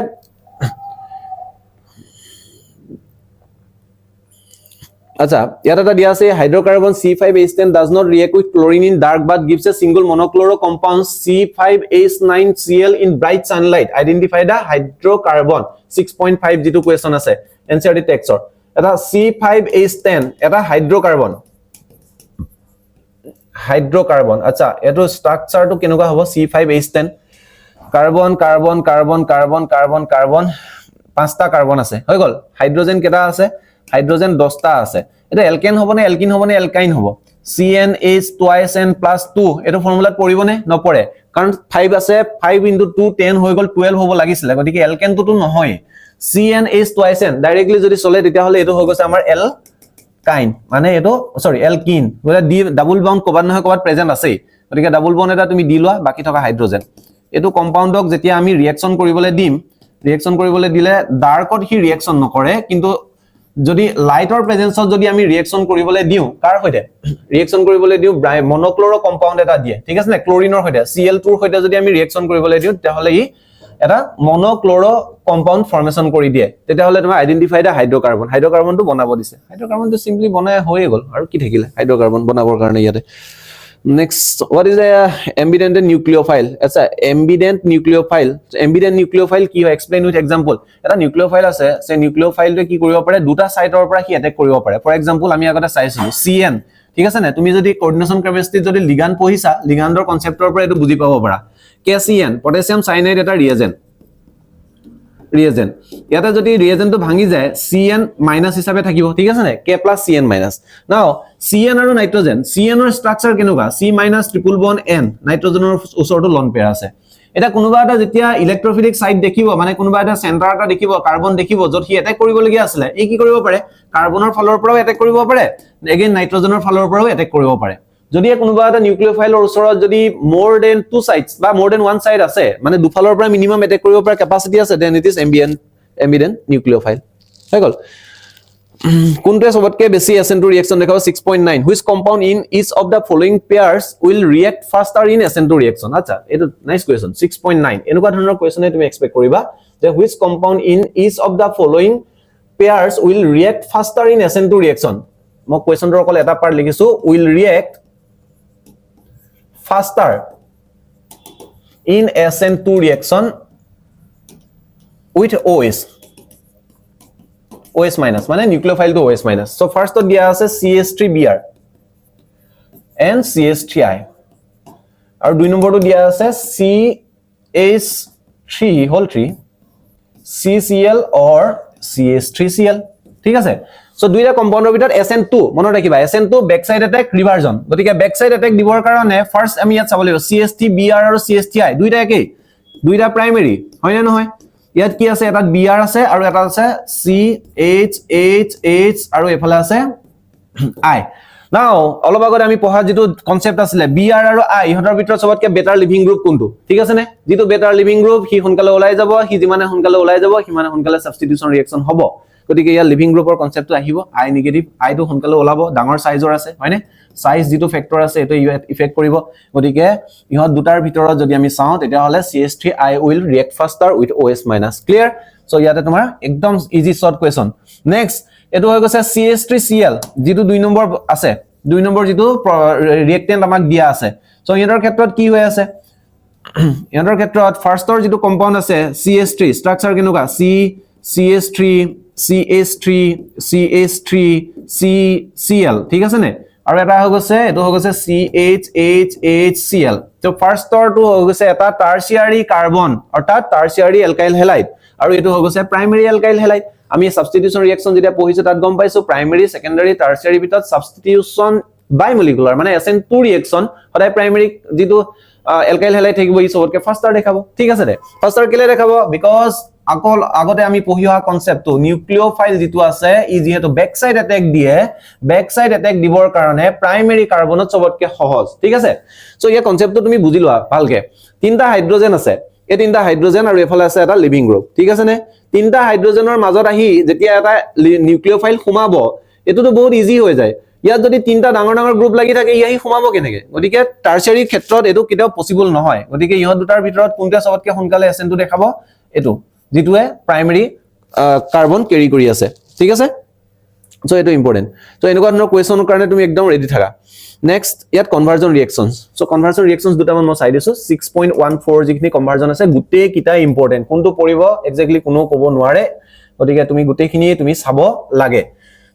আচ্ছা ইয়াত এটা দিয়া আছে hydrocarbon C5H10 does not react with chlorine in dark but gives a single monochloro compound C5H9Cl in bright sunlight identify the hydrocarbon 6.5 যেটো কোৱেশ্চন আছে এনসিআৰটি টেক্সটৰ এটা C5H10 এটা হাইড্ৰোকাৰ্বন আচ্ছা এটো ষ্ট্ৰাকচাৰটো কেনেকুৱা হ'ব C5H10 carbon carbon carbon carbon carbon carbon পাঁচটা carbon আছে হৈ গল হাইড্ৰোজেন কেটা আছে হাইড্ৰোজেন 10টা আছে এটা এলকেন হবনে এলকিন হবনে এলকাইন হ'ব CnH twice n plus 2 এটো ফৰ্মুলাত পৰিবনে নপৰে কাৰণ 5 আছে 5 into 2 10 হৈ গল 12 হ'ব লাগিছিল গতিকে এলকেনটো তো নহয় CnH twice n ডাইৰেক্টলি যদি চলে তেতিয়া হলে এটো হৈ গৈছে আমাৰ এলকাইন মানে এটো সৰি এলকিন গলা ডি ডাবল বন্ড কবাত নহয় কবাত প্ৰেজেন্ট আছে গতিকে ডাবল বন্ড এটা তুমি দি লোৱা বাকি থকা হাইড্ৰোজেন এটো কম্পাউণ্ডক যেতিয়া আমি ৰিঅ্যাকশন কৰিবলৈ দিম ৰিঅ্যাকশন কৰিবলৈ দিলে ডাৰ্কত হি ৰিঅ্যাকশন নকৰে কিন্তু যদি লাইটৰ প্ৰেজেন্সত যদি আমি ৰিঅ্যাকশন কৰিবলৈ দিও কাৰ হৈতে ৰিঅ্যাকশন কৰিবলৈ দিও মনোক্লোৰো কম্পাউণ্ড এটা দিয়ে ঠিক আছে না ক্লোৰিনৰ হৈতে Cl2 ৰ হৈতে যদি আমি ৰিঅ্যাকশন কৰিবলৈ দিও তেহলে ই এটা মনোক্লোৰো কম্পাউণ্ড ফৰ্মেশন কৰি দিয়ে তেতিয়াহলে তুমি আইডেন্টিফাই দা হাইড্ৰোকাৰ্বনটো বনাব দিছে হাইড্ৰোকাৰ্বনটো সিম্পলি বনাই হৈ গল আৰু কি থাকিলে হাইড্ৰোকাৰ্বন বনাবৰ কাৰণে ইয়াতে Next, what is a ambident nucleophile? It's a ambident nucleophile. Ambident nucleophile কি হয় explain with example. এটা nucleophile আছে, সেই nucleophile টো কি কৰিব পাৰে দুটা সাইটৰ পৰা কি অ্যাটাক কৰিব পাৰে। For example, আমি আগতে চাইছিলো CN, ঠিক আছে না? তুমি যদি coordination chemistry যদি লিগ্যান্ড পঢ়িছা, লিগ্যান্ডৰ কনসেপ্টৰ পৰা এটো বুজি পাব পাৰা। KCN, potassium cyanide এটা reagent. ইয়াতে যদি ৰিএজেন্টটো ভাঙি যায় Cn মাইনাস হিচাপে থাকিব ঠিক আছে না K plus Cn minus now Cn আৰু নাইট্ৰজেন Cn ৰ ষ্ট্ৰাকচাৰ কেনেকুৱা C minus triple bond N নাইট্ৰজেনৰ ওচৰটো লন পেয়াৰ আছে এটা কোনোবা এটা যেতিয়া ইলেক্ট্ৰফিলিক সাইট দেখিব মানে কোনোবা এটা সেন্টাৰ এটা দেখিব কাৰ্বন দেখিব যত হি এটাক কৰিবলগীয়া আছিল এই কি কৰিব পাৰে কাৰ্বনৰ ফালৰ পৰাও এটাক কৰিব পাৰে এগেইন নাইট্ৰজেনৰ ফালৰ পৰাও এটাক কৰিব পাৰে যদি কোনোবা এটা নিউক্লিওফাইলৰ ওচৰত যদি more than 2 sites বা more than 1 site আছে মানে দুফালৰ পৰা মিনিমাম এটাক কৰিব পৰা ক্যাপাসিটি আছে then it is ambient nucleophile হৈ গল কোনটোৱে সবতকে বেছি SN2 reaction দেখাব 6.9 which compound in each of the following pairs will react faster in SN2 reaction আচ্ছা এটা নাইস কোয়েশ্চন 6.9 এনেকুৱা ধৰণৰ কোয়েশ্চনে তুমি এক্সপেক্ট কৰিবা যে which compound in each of the following pairs will react faster in SN2 reaction মই কোয়েশ্চনৰ অকল এটা পাৰ্ট লিখিছো will react faster in SN2 reaction with OS minus মানে nucleophile to OS minus so first to দিয়া আছে CH3Br and CH3I আৰু দুই নম্বৰটো দিয়া আছে CH3 whole 3 CCl or CH3Cl ঠিক আছে so দুইটা কম্পাউণ্ডৰ ভিতৰত SN2 মনত ৰাখিবা SN2 ব্যাক সাইড অ্যাটাক ৰিভাৰজন গতিকে ব্যাক সাইড অ্যাটাক দিবৰ কাৰণে ফাৰ্স্ট আমি ইয়াত চাব লাগিব CH3Br আৰু CH3I দুইটা একেই দুইটা প্ৰাইমেৰী হয় না নহয় ইয়াত কি আছে এটা Br আছে আৰু এটা আছে CHHH আৰু এফালে আছে I নাও অলপ আগতে আমি পঢ়া যেটো কনসেপ্ট আছিল Br আৰু I ইহতৰ ভিতৰত সবতকে বেটাৰ লিভিং গ্ৰুপ কোনটো ঠিক আছে নে যেটো বেটাৰ লিভিং গ্ৰুপ হি সোনকালে ওলাই যাব হি যিমানে সোনকালে ওলাই যাব হিমানে সোনকালে সাবস্টিটিউশন ৰিঅ্যাকশন হ'ব গতিকে ইয়াৰ লিভিং গ্ৰুপৰ কনসেপ্টটো আহিব I নেগেটিভ I টো সোনকালে ওলাব ডাঙৰ সাইজৰ আছে হয়নে সাইজ যেটো ফেক্টৰ আছে এটো ইফেক্ট কৰিব গতিকে ইহত দুটাৰ ভিতৰত যদি আমি চাও তেতিয়া হলে CH3I will react faster with OS minus clear so ইয়াতে তোমাৰ একদম ইজি শৰ্ট কোয়েশ্চন নেক্সট এটো হৈ গৈছে CH3Cl যেটো 2 নম্বৰ আছে 2 নম্বৰ যেটো ৰিঅ্যাক্টেন্ট আমাক দিয়া আছে so ইহতৰ ক্ষেত্ৰত কি হৈ আছে ইহতৰ ক্ষেত্ৰত ফাৰ্ষ্টৰ যেটো কম্পাউণ্ড আছে CH3 স্ট্ৰাকচাৰ কেনেকুৱা CH3 CH3 CH3 CCl ঠিক আছে নে আৰু এটা হৈ গৈছে এটো হৈ গৈছে CHHHCl তো ফাৰ্ষ্টৰটো হৈ গৈছে এটা টাৰচিয়াৰি কাৰ্বন অৰ্থাৎ টাৰচিয়াৰি এলকাইল হেলাইড আৰু এটো হৈ গৈছে প্ৰাইমাৰী এলকাইল হেলাইড আমি সাবস্টিটিউশন ৰিঅ্যাকশন যেটা পঢ়িছো তাত গম পাইছো প্ৰাইমাৰী সেকেন্ডাৰী টাৰচিয়াৰি ভিতৰত সাবস্টিটিউশন বাইমলিকুলাৰ মানে SN2 ৰিঅ্যাকশন সদায় প্ৰাইমাৰী যেটো এলকাইল হেলাইড থাকিব ই সবতকে ফাস্টাৰ দেখাব ঠিক আছে দে ফাস্টাৰ কেলে দেখাব বিকজ আকল আগতে আমি পঢ়িয়া কনসেপ্টটো নিউক্লিওফাইল যেটো আছে ই যেহেতু ব্যাক সাইড অ্যাটাক দিয়ে ব্যাক সাইড অ্যাটাক দিবৰ কাৰণে প্ৰাইমাৰী কাৰ্বনত সবতকে সহজ ঠিক আছে সো এই কনসেপ্টটো তুমি বুজি লোৱা ভালকে তিনটা হাইড্ৰোজেন আছে এই তিনটা হাইড্ৰোজেন আৰু এফালে আছে এটা লিভিং গ্ৰুপ ঠিক আছে নে তিনটা হাইড্ৰোজেনৰ মাজত আহি যেতিয়া এটা নিউক্লিওফাইল সোমাব এটোটো বহুত ইজি হৈ যায় ইয়াত যদি তিনটা ডাঙৰ ডাঙৰ গ্ৰুপ লাগি থাকে ইহি সোমাব কেনেকে গতিকে টাৰচিয়াৰি ক্ষেত্ৰত এটো কিটাও পসিবল নহয় গতিকে ইহত দুটাৰ ভিতৰত কোনটা সবতকে সোনকালে SN2 দেখাব এটো যেটোৱে প্ৰাইমাৰী কাৰ্বন কেৰি কৰি আছে ঠিক আছে সো এটো ইম্পৰ্টেন্ট সো এনেকুৱা ধৰণৰ কোৱেশ্চনৰ কাৰণে তুমি একদম ৰেডি থাকা নেক্সট ইয়াত কনভাৰ্জন ৰিঅ্যাকশনস সো কনভাৰ্জন ৰিঅ্যাকশনস দুটামান মই চাই দিছো 6.14 যিখিনি কনভাৰ্জন আছে গুটে কিটা ইম্পৰ্টেন্ট কোনটো পৰিব এক্স্যাক্টলি কোনো ক'ব নোৱাৰে গতিকে তুমি গুটেখিনি তুমি চাব লাগে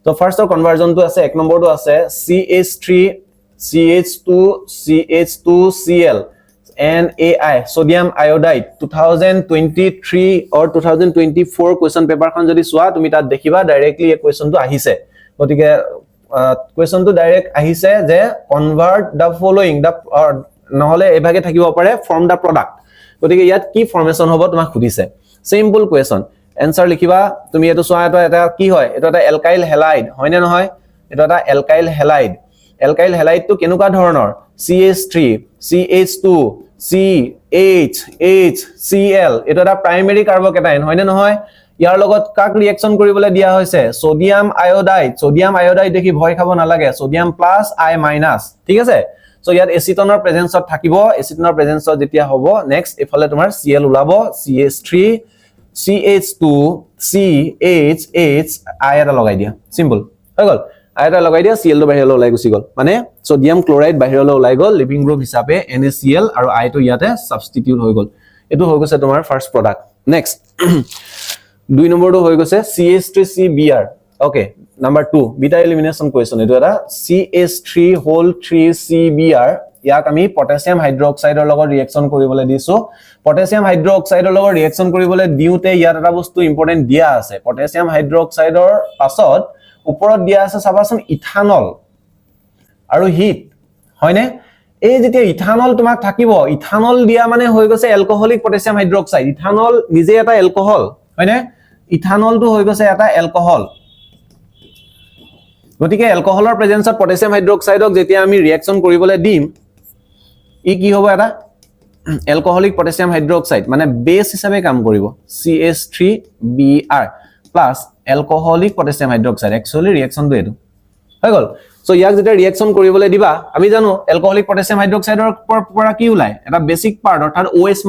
তো ফাৰ্স্টৰ কনভাৰ্জনটো আছে এক নম্বৰটো আছে CH3 CH2 CH2Cl NaI sodium iodide 2023 or 2024 question paper খন যদি সোয়া তুমি তাত দেখিবা ডাইৰেক্টলি এই কোৱেশ্চনটো আহিছে গতিকে কোৱেশ্চনটো ডাইৰেক্ট আহিছে যে কনভাৰ্ট দা ফলোইং দা নহলে এভাগে থাকিব পাৰে ফৰ্ম দা প্ৰডাক্ট গতিকে ইয়াত কি ফৰ্মেশন হ'ব তোমাক খুদিছে সিম্পল কোৱেশ্চন আনসাৰ লিখিবা তুমি এটো সোয়া এটা কি হয় এটো এটা এলকাইল হেলাইড হয় না নহয় এটো এটা এলকাইল হেলাইড তো কেনেকুৱা ধৰণৰ CH3 CH2 CHHCl এটো এটা প্ৰাইমাৰী কাৰ্বকেটাইন হয় না নহয় ইয়াৰ লগত কাক ৰিঅ্যাকশন কৰিবলৈ দিয়া হৈছে সোডিয়াম আয়োডাইড দেখি ভয় খাব নালাগে সোডিয়াম প্লাস I মাইনাস ঠিক আছে সো ইয়াত এসিটনৰ প্ৰেজেন্সত থাকিব এসিটনৰ প্ৰেজেন্সত যেতিয়া হ'ব নেক্সট এফালে তোমাৰ Cl ওলাব CH3 CH2 CHH I এটা লগাই দিয়া সিম্পল হৈ গল আইটা লগাই দিয়া Cl টো বাহিৰলৈ ওলাই গুছি গল মানে সোডিয়াম ক্লোৰাইড বাহিৰলৈ ওলাই গল লিভিং গ্ৰুপ হিচাপে NaCl আৰু I টো ইয়াতে সাবস্টিটিউট হৈ গল এটো হৈ গৈছে তোমাৰ ফাৰ্স্ট প্ৰডাক্ট নেক্সট দুই নম্বৰটো হৈ গৈছে CH3CBr okay number 2 beta elimination question এটো এটা CH3 whole 3CBr ইয়াক আমি পটাছিয়াম হাইড্ৰক্সাইডৰ লগত ৰিঅ্যাকশন কৰিবলৈ দিছো পটাছিয়াম হাইড্ৰক্সাইডৰ লগত ৰিঅ্যাকশন কৰিবলৈ দিউতে ইয়াত এটা বস্তু ইম্পৰ্টেন্ট দিয়া আছে পটাছিয়াম হাইড্ৰক্সাইডৰ পাছত ওপৰত দিয়া আছে চাবাচোন ইথানল আৰু হিট হয়নে এই যেতিয়া ইথানল তোমাক থাকিব ইথানল দিয়া মানে হৈ গৈছে এলকহলিক পটাছিয়াম হাইড্ৰক্সাইড ইথানল নিজে এটা এলকহল হয়নে ইথানলটো হৈ গৈছে এটা এলকহল গতিকে এলকহলৰ প্ৰেজেন্সত পটাছিয়াম হাইড্ৰক্সাইডক যেতিয়া আমি ৰিঅ্যাকশন কৰিবলৈ দিম ই কি হ'ব এটা এলকহলিক পটাছিয়াম হাইড্ৰক্সাইড মানে বেস হিচাপে কাম কৰিব CH3Br plus alcoholic potassium hydroxide actually ৰিঅ্যাকশনটো এটো হৈ গল সো ইয়াক যেতিয়া ৰিঅ্যাকশন কৰিবলৈ দিবা আমি জানো এলকহলিক পটাছিয়াম হাইড্ৰক্সাইডৰ পৰা কি ওলাই এটা বেসিক পাৰ্ট অৰ্থাৎ OH-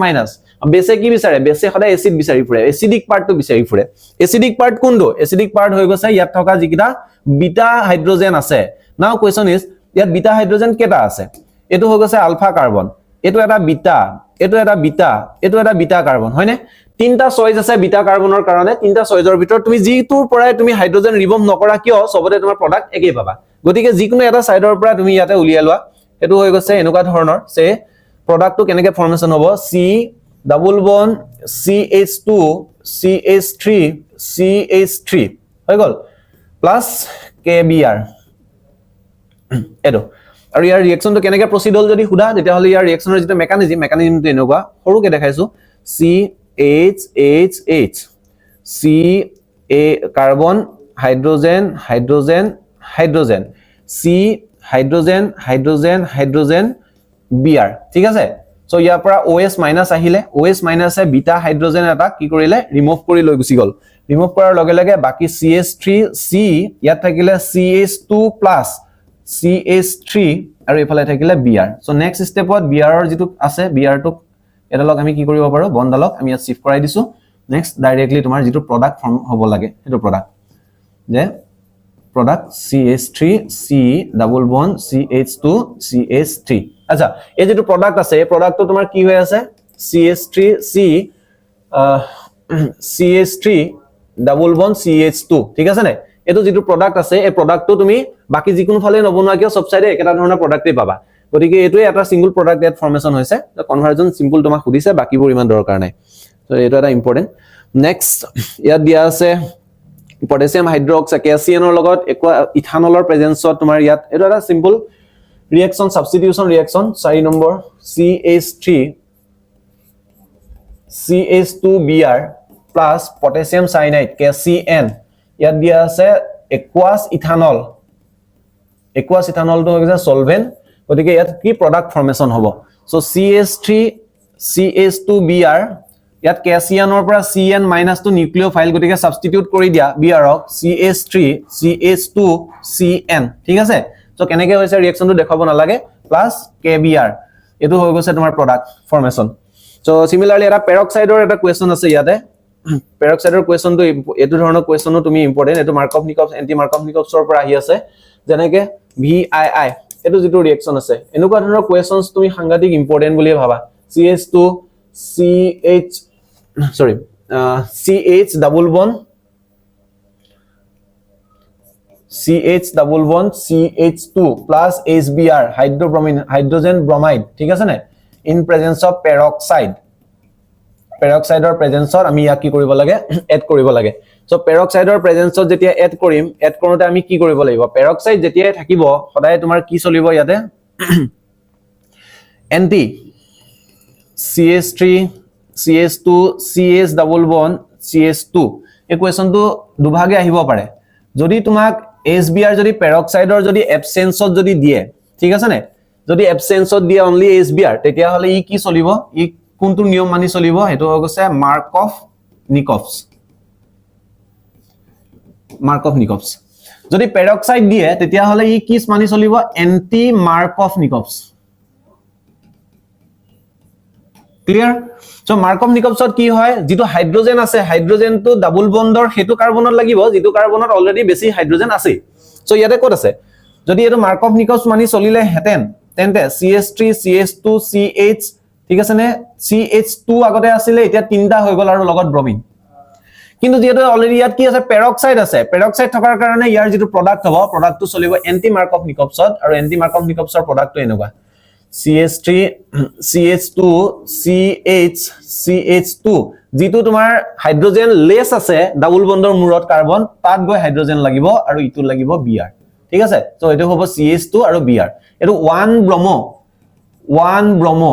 বেসে কি বিচাৰে বেসে সদায় এসিড বিচাৰি ফুৰে এসিডিক পাৰ্টটো বিচাৰি ফুৰে এসিডিক পাৰ্ট কোনটো এসিডিক পাৰ্ট হৈ গৈছে ইয়াত থকা যিকিটা বিটা হাইড্ৰোজেন আছে নাও কোৱেশ্চন ইজ ইয়াত বিটা হাইড্ৰোজেন কেটা আছে এটো হৈ গৈছে আলফা কাৰ্বন এটো এটা বিটা এটো এটা বিটা এটো এটা বিটা কাৰ্বন হয়নে তিনটা চয়েস আছে বিটা কাৰ্বনৰ কাৰণে তিনটা চয়েসৰ ভিতৰত তুমি যিটোৰ পৰাই তুমি হাইড্ৰোজেন ৰিমুভ নকৰা কিয় সবতে তোমাৰ প্ৰডাক্ট একেই পাবা গতিকে যিকোনো এটা সাইডৰ পৰা তুমি ইয়াতে উলিয়াই লোৱা এটো হৈ গৈছে এনেকুৱা ধৰণৰ সে প্ৰডাক্টটো কেনেকৈ ফৰ্মেশন হ'ব C double bond CH2 CH3 CH3 হৈ গল প্লাস KBr এটো আৰু ইয়াৰ ৰিঅ্যাকশনটো কেনেকৈ প্ৰসিড হল যদি খুদা তেতিয়া হলে ইয়াৰ ৰিঅ্যাকশনৰ যেটা মেকানিজমটো এনেকুৱা সৰুকে দেখাইছো CHHH C A carbon hydrogen hydrogen hydrogen C hydrogen hydrogen hydrogen Br ঠিক আছে সো ইয়াৰ পৰা OH- আহিলে OH- এ বিটা হাইড্ৰোজেন এটা কি কৰিলে ৰিমুভ কৰি লৈ গুছি গল ৰিমুভ কৰাৰ লগে লগে বাকি CH3C ইয়াত থাকিলে CH2 CH3 আৰু এফালে থাকিলে Br সো নেক্সট স্টেপত Br ৰ যেটো আছে Br টো এডালক আমি কি কৰিব পাৰো বন্ডালক আমি ইয়াত শিফট কৰাই দিছো নেক্সট ডাইৰেক্টলি তোমাৰ যেটো প্ৰডাক্ট ফৰ্ম হ'ব লাগে হেটো প্ৰডাক্ট যে product CH3 C double bond CH2 CH3 আচ্ছা এই যেটো প্ৰডাক্ট আছে এই প্ৰডাক্টটো তোমাৰ কি হৈ আছে CH3 C CH3 double bond CH2 ঠিক আছে নে এটো যেটো প্ৰডাক্ট আছে এই প্ৰডাক্টটো তুমি বাকি যিকোনো ফালে নবনোৱা কিয় সব সাইডে একেটা ধৰণৰ প্ৰডাক্টে পাবা গতিকে এটোই এটা সিঙ্গল প্ৰডাক্ট ইয়াত ফৰ্মেশন হৈছে কনভাৰ্জন সিম্পল তোমাক খুদিছে বাকিবোৰ ইমান দৰকাৰ নাই সো এটো এটা ইম্পৰ্টেন্ট নেক্সট ইয়াত দিয়া আছে পটাছিয়াম হাইড্ৰক্সাইড কেচিয়ানৰ লগত ইথানলৰ প্ৰেজেন্সত তোমাৰ ইয়াত এটো এটা simple reaction substitution reaction 4 number CH3 CH2Br plus potassium cyanide KCN ইয়াত দিয়া আছে একুয়াস ইথানলটো হৈ গৈছে সলভেন্ট গতিকে ইয়াত কি প্ৰডাক্ট ফৰ্মেশন হ'ব সো CH3 CH2Br ইয়াত কেচিয়ানৰ পৰা CN- টো নিউক্লিওফাইল গতিকে সাবস্টিটিউট কৰি দিয়া Br ক CH3 CH2 CN ঠিক আছে সো কেনেকৈ হৈছে ৰিঅ্যাকশনটো দেখাব না লাগে প্লাস KBr এটো হৈ গৈছে তোমাৰ প্ৰডাক্ট ফৰ্মেশন সো সিমিলাৰলি এটা পেৰক্সাইডৰ এটা কোৱেশ্চন আছে ইয়াতে পেৰক্সাইডৰ কোৱেশ্চনটো এটো ধৰণৰ কোৱেশ্চনো তুমি ইম্পৰ্টেন্ট এটো মাৰ্কঅফ নিকপছ এন্টি মাৰ্কঅফ নিকপছৰ পৰা আহি আছে যেনেকৈ VII এটো যেটো ৰিঅ্যাকশন আছে এনেকুৱা ধৰণৰ কোৱেশ্চনস তুমি সাংঘাতিক ইম্পৰ্টেন্ট বুলি ভাবা CH2 CH double bond CH2 plus HBr hydrogen bromide ঠিক আছে নে in presence of peroxideৰ প্ৰেজেন্সত আমি ইয়াক কি কৰিব লাগে এড কৰিব লাগে সো পেৰক্সাইডৰ প্ৰেজেন্সত যেতিয়া এড কৰিম এড কৰোতে আমি কি কৰিব লাগিব পেৰক্সাইড যেতিয়া থাকিব সদায় তোমাৰ কি চলিব ইয়াতে anti CH3 CH2 CH double bond CH2 এই কোৱেশ্চনটো দুভাগে আহিব পাৰে যদি তোমাক HBr যদি পেৰক্সাইডৰ যদি এবসেন্সত যদি দিয়ে ঠিক আছে নে যদি এবসেন্সত দিয়ে অনলি HBr তেতিয়া হলে ই কি চলিব ই কোনটো নিয়ম মানি চলিব হেতু হৈ গৈছে মাৰ্কঅফ নিকপছ যদি পেৰক্সাইড দিয়ে তেতিয়া হলে ই কি মানি চলিব এন্টি মাৰ্কঅফ নিকপছ ক্লিয়াৰ সো মাৰ্কঅফ নিকপছত কি হয় যেটো হাইড্ৰোজেন আছে হাইড্ৰোজেনটো ডাবল বন্ডৰ হেতু কাৰ্বনত লাগিব যেটো কাৰ্বনত অলৰেডি বেছি হাইড্ৰোজেন আছে সো ইয়াতে ক'ত আছে যদি এটো মাৰ্কঅফ নিকপছ মানি চলিলে হেতেন তেন্তে CH3 CH2 CH ঠিক আছে নে CH2 আগতে আছিল এতিয়া তিনটা হৈ গল আৰু লগত ব্ৰমিন কিন্তু যেটো অলৰেডি ইয়াত কি আছে পেৰক্সাইড থকাৰ কাৰণে ইয়াৰ যেটো প্ৰডাক্ট হ'ব প্ৰডাক্টটো চলিব এন্টি মাৰ্কঅফ নিকপছত আৰু এন্টি মাৰ্কঅফ নিকপছৰ প্ৰডাক্টটো এনেকুৱা CH3 CH2 CH2 যেটো তোমাৰ হাইড্ৰোজেন লেস আছে ডাবল বন্ডৰ মূৰত কাৰ্বন তাত গৈ হাইড্ৰোজেন লাগিব আৰু ইটো লাগিব Br ঠিক আছে সো এটো হ'ব CH2 আৰু Br এটো 1 ব্ৰমো 1 ব্ৰমো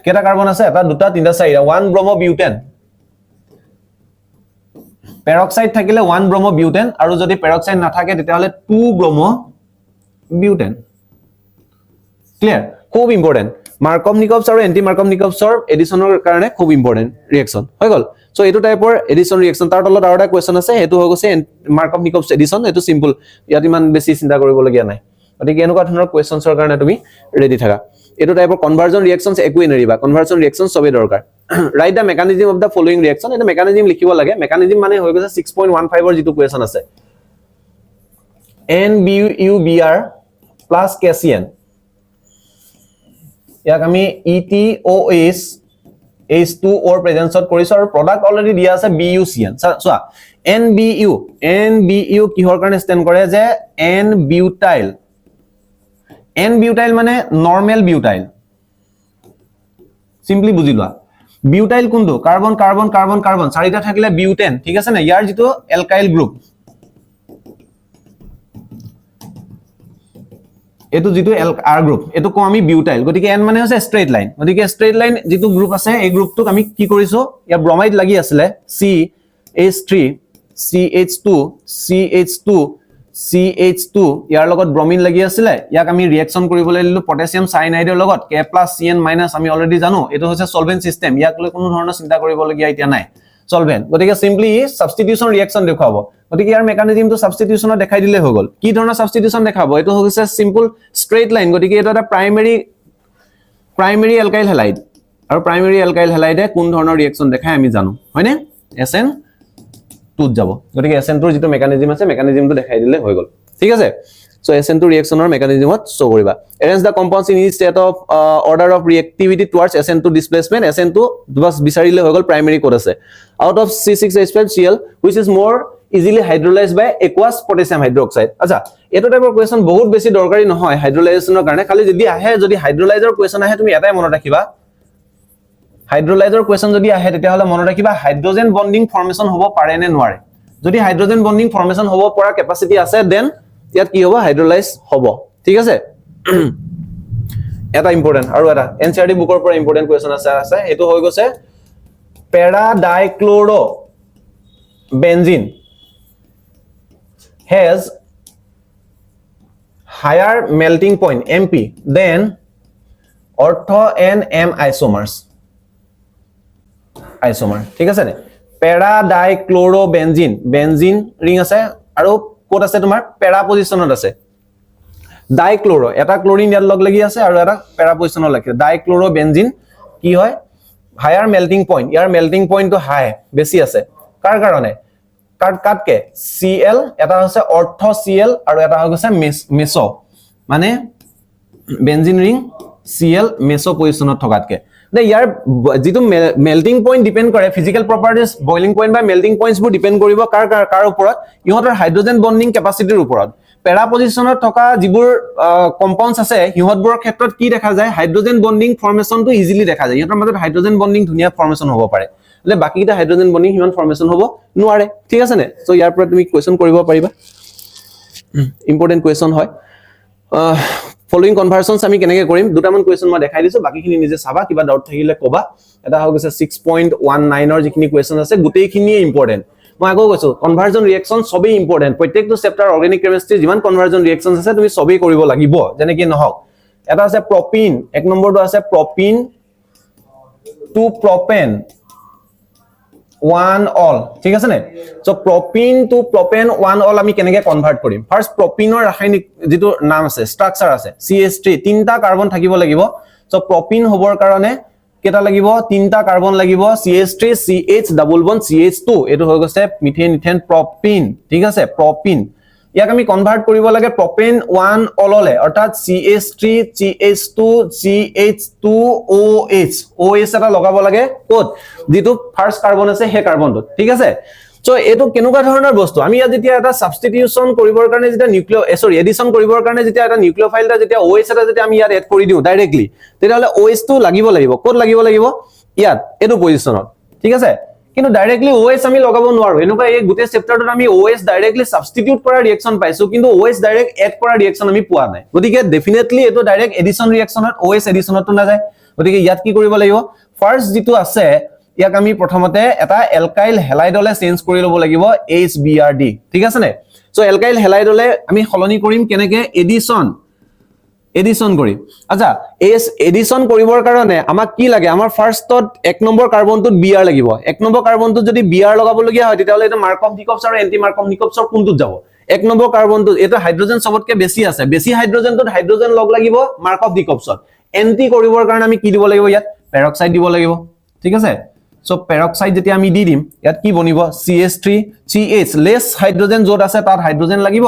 কেটা কাৰ্বন আছে এটা দুটা তিনটা চাৰিটা 1 ব্ৰমো বিউটেন পেৰক্সাইড থাকিলে 1 ব্ৰমো বিউটেন আৰু যদি পেৰক্সাইড নাথাকে তেতিয়াহলে 2 ব্ৰমো বিউটেন ক্লিয়াৰ খুব ইম্পৰ্টেন্ট মাৰ্কভ-নিকভছ আৰু এন্টি মাৰ্কভ-নিকভছৰ এডিশনৰ কাৰণে খুব ইম্পৰ্টেন্ট ৰিঅ্যাকচন হৈ গল সো এটো টাইপৰ এডিশন ৰিঅ্যাকচন তাৰ তলত আৰু এটা কোৱেশ্চন আছে হেতু হৈ গৈছে মাৰ্কভ-নিকভছ এডিশন এটো সিম্পল ইয়াত ইমান বেছি চিন্তা কৰিব লগিয়া নাই গতিকে এনেকুৱা ধৰণৰ কোৱেশ্চনছৰ কাৰণে তুমি ৰেডি থাকা এটো টাইপৰ কনভাৰ্জন ৰিঅ্যাকচনছ একোই নৰিবা কনভাৰ্জন ৰিঅ্যাকচন সবে দৰকাৰ right the mechanism of the following reaction এটা মেকানিজম লিখিব লাগে মেকানিজম মানে হৈ গৈছে 6.15 ৰ যেটো কোৱেশ্চন আছে NBUBr plus KCN ইয়াক আমি ETOH H2O প্ৰেজেন্সত কৰিছো আৰু প্ৰডাক্ট অলৰেডি দিয়া আছে BUCN চোৱা NBU কিহৰ কাৰণে ষ্টেণ্ড কৰে যে N-butyl মানে নৰমেল বিউটাইল সিম্পলি বুজি লোৱা বিউটাইল কোনটো কাৰ্বন কাৰ্বন কাৰ্বন কাৰ্বন চাৰিটা থাকিলে বিউটেন ঠিক আছে না ইয়াৰ যেটো এলকাইল গ্ৰুপ এটো যেটো R গ্ৰুপ এটো কো আমি বিউটাইল গতিকে N মানে হৈছে স্ট্ৰেইট লাইন গতিকে স্ট্ৰেইট লাইন যেটো গ্ৰুপ আছে এই গ্ৰুপটোক আমি কি কৰিছো ইয়া ব্ৰমাইড লাগি আছিল CH3 CH2 CH2 CH2 ইয়াৰ লগত ব্ৰমিন লাগি আছিল ইয়াক আমি ৰিঅ্যাকচন কৰিবলৈ লিলো পটাছিয়াম সাইনাইডৰ লগত K+CN- আমি অলৰেডি জানো এটো হৈছে সলভেন্ট সিস্টেম ইয়াক লৈ কোনো ধৰণৰ চিন্তা কৰিব লগিয়া এতিয়া নাই সলভেন্ট গতিকে সিম্পলি সাবস্টিটিউশন ৰিঅ্যাকচন দেখাব গতিকে ইয়াৰ মেকানিজমটো সাবস্টিটিউশনত দেখাই দিলে হৈ গল কি ধৰণৰ সাবস্টিটিউশন দেখাব এটো হৈছে সিম্পল স্ট্ৰেইট লাইন গতিকে এটো এটা প্ৰাইমাৰী এলকাইল হ্যালাইড আৰু প্ৰাইমাৰী এলকাইল হ্যালাইডে কোন ধৰণৰ ৰিঅ্যাকচন দেখায় আমি জানো হয়নে SN টুত যাব গতিকে SN টুৰ যেটো মেকানিজম আছে মেকানিজমটো দেখাই দিলে হৈ গল ঠিক আছে সো SN টু ৰিঅ্যাকচনৰ মেকানিজমত শো কৰিবা arrange the compounds in each state of order of reactivity towards SN2 displacement SN2 বস বিচাৰিলে হৈ গল প্ৰাইমাৰী কোড আছে out of C6H5Cl which is more easily hydrolyzed by aqueous potassium hydroxide আচ্ছা এটো টাইপৰ question বহুত বেছি দৰকাৰী নহয় হাইড্ৰোলাইজেশনৰ কাৰণে খালি যদি আহে যদি হাইড্ৰোলাইজাৰ কোৱেশ্চন আহে তুমি এটাই মনত ৰাখিবা হাইড্ৰোলাইজাৰ কোৱেশ্চন যদি আহে তেতিয়া হলে মনত ৰাখিবা হাইড্ৰোজেন বন্ডিং ফৰ্মেশন হ'ব পাৰে নে নোৱাৰে যদি হাইড্ৰোজেন বন্ডিং ফৰ্মেশন হ'ব পৰা ক্যাপাসিটি আছে দেন ইয়াত কি হ'ব হাইড্ৰোলাইজ হ'ব ঠিক আছে এটা ইম্পৰ্টেন্ট আৰু এটা এনসিআৰটি বুকৰ পৰা ইম্পৰ্টেন্ট কোৱেশ্চন আছে এটো হৈ গৈছে পেৰা ডাইক্লোৰো benzene has higher melting point MP than ortho N-M isomers ঠিক আছে নে পেৰা ডাইক্লোৰো বেনজিন ৰিং আছে আৰু কোড আছে তোমাৰ পেৰা পজিশনত আছে ডাইক্লোৰো এটা ক্লোৰিন ইয়াত লগ লাগি আছে আৰু এটা পেৰা পজিশনত লাগি ডাইক্লোৰো বেনজিন কি হয় হায়াৰ মেল্টিং পইণ্ট ইয়াৰ মেল্টিং পইণ্টটো হাই বেছি আছে কাৰ কাৰণে কাটকে Cl এটা হৈছে অৰ্থ Cl আৰু এটা হৈ গৈছে মেছো মানে বেনজিন ৰিং Cl মেছো পজিশনত থকাতকে দে ইয়াৰ যেটো মেল্টিং পইণ্ট ডিপেন্ড কৰে ফিজিক্যাল প্ৰপাৰ্টিজ বয়লিং পইণ্ট বা মেল্টিং পইণ্টছ বোৰ ডিপেন্ড কৰিব কাৰ ওপৰত ইহঁতৰ হাইড্ৰোজেন বন্ডিং ক্যাপাসিটিৰ ওপৰত পেৰা পজিশনত থকা যিবোৰ কম্পাউণ্ডছ আছে ইহঁতবোৰৰ ক্ষেত্ৰত কি দেখা যায় হাইড্ৰোজেন বন্ডিং ফৰ্মেশনটো ইজিলি দেখা যায় ইহঁতৰ মাজত হাইড্ৰোজেন বন্ডিং ধুনিয়া ফৰ্মেশন হ'ব পাৰে লে বাকিটা হাইড্ৰোজেন বন্ডিং হিউম্যান ফৰ্মেশন হ'ব নোৱাৰে ঠিক আছে নে সো ইয়াৰ পৰা তুমি কোৱেশ্চন কৰিব পাৰিবা ইম্পৰ্টেন্ট কোৱেশ্চন হয় ফলোইং কনভাৰ্সনছ আমি কেনেকৈ কৰিম দুটামান কোৱেশ্চন মই দেখাই দিছো বাকিখিনি নিজে চাবা কিবা ডাউট থাকিলে কবা এটা হৈ গৈছে 6.19 ৰ যিখিনি কোৱেশ্চন আছে গোটেইখিনি ইম্পৰ্টেন্ট মই আগো কৈছো কনভাৰ্জন ৰিঅ্যাকচন সবেই ইম্পৰ্টেন্ট প্ৰত্যেকটো চেপ্টাৰ অৰ্গেনিক কেমিষ্ট্ৰি যিমান কনভাৰ্জন ৰিঅ্যাকচনছ আছে তুমি সবেই কৰিব লাগিব যেনে কি নহওক এটা আছে প্ৰপিন এক নম্বৰটো আছে propyne to propane one all ঠিক আছে নে so propyne to propane one all আমি কেনেকৈ কনভাৰ্ট কৰিম ফাৰ্স্ট প্ৰপিনৰ ৰাসায়নিক যেটো নাম আছে স্ট্ৰাকচাৰ আছে CH3 তিনটা কাৰ্বন থাকিব লাগিব সো প্ৰপিন হবৰ কাৰণে কেটা লাগিব তিনটা কাৰ্বন লাগিব CH3 CH double bond CH2 এটো হৈ গৈছে মিথেন ইথেন প্ৰপিন ঠিক আছে প্ৰপিন ইয়াক আমি কনভাৰ্ট কৰিব লাগে প্ৰপেন 1 অললে অৰ্থাৎ CH3 CH2 CH2OH OH এটা লগাব লাগে কোড যেটো ফাৰ্স্ট কাৰ্বন আছে হে কাৰ্বনটো ঠিক আছে সো এটো কেনেকুৱা ধৰণৰ বস্তু আমি যেতিয়া এটা সাবস্টিটিউশন কৰিবৰ কাৰণে যেতিয়া এডিশন কৰিবৰ কাৰণে যেতিয়া এটা নিউক্লিওফাইলটা যেতিয়া OH এটা যেতিয়া আমি ইয়াত এড কৰি দিও ডাইৰেক্টলি তেতিয়া হলে OH টো লাগিব কোড লাগিব ইয়াত এটো পজিশনত ঠিক আছে কিন্তু ডাইৰেক্টলি OH আমি লগাব নোৱাৰো এনেকুৱা এই গোটেই চেপ্টাৰটোত আমি OH ডাইৰেক্টলি সাবস্টিটিউট কৰা ৰিঅ্যাকশন পাইছো কিন্তু OH ডাইৰেক্ট এড কৰা ৰিঅ্যাকশন আমি পোৱা নাই গতিকে ডেফিনেটলি এটো ডাইৰেক্ট এডিশন ৰিঅ্যাকশনত OH এডিশনতো না যায় গতিকে ইয়াত কি কৰিব লাগিব ফাৰ্স্ট যেটো আছে ইয়াক আমি প্ৰথমতে এটা এলকাইল হেলাইডলে চেঞ্জ কৰি লব লাগিব HBrD ঠিক আছে নে সো এলকাইল হেলাইডলে আমি খলনি কৰিম কেনেকে এডিশন কৰি আচ্ছা এস এডিশন কৰিবৰ কাৰণে আমাক কি লাগে আমাৰ ফাৰ্স্টত 1 নম্বৰ কাৰ্বনটোত Br লাগিব 1 নম্বৰ কাৰ্বনটোত যদি Br লগাব লগিয়া হয় তেতিয়াহলে এটা মাৰ্কভ নিকপছ আৰু এন্টি মাৰ্কভ নিকপছৰ কোনটোত যাব 1 নম্বৰ কাৰ্বনটোত এটা হাইড্ৰোজেন সবতকে বেছি আছে বেছি হাইড্ৰোজেনটোত হাইড্ৰোজেন লগ লাগিব মাৰ্কভ নিকপছত এন্টি কৰিবৰ কাৰণে আমি কি দিব লাগিব ইয়াত পেৰক্সাইড দিব লাগিব ঠিক আছে সো পেৰক্সাইড যেতিয়া আমি দি দিম ইয়াত কি বনিব CH3 CH লেস হাইড্ৰোজেন যত আছে তাত হাইড্ৰোজেন লাগিব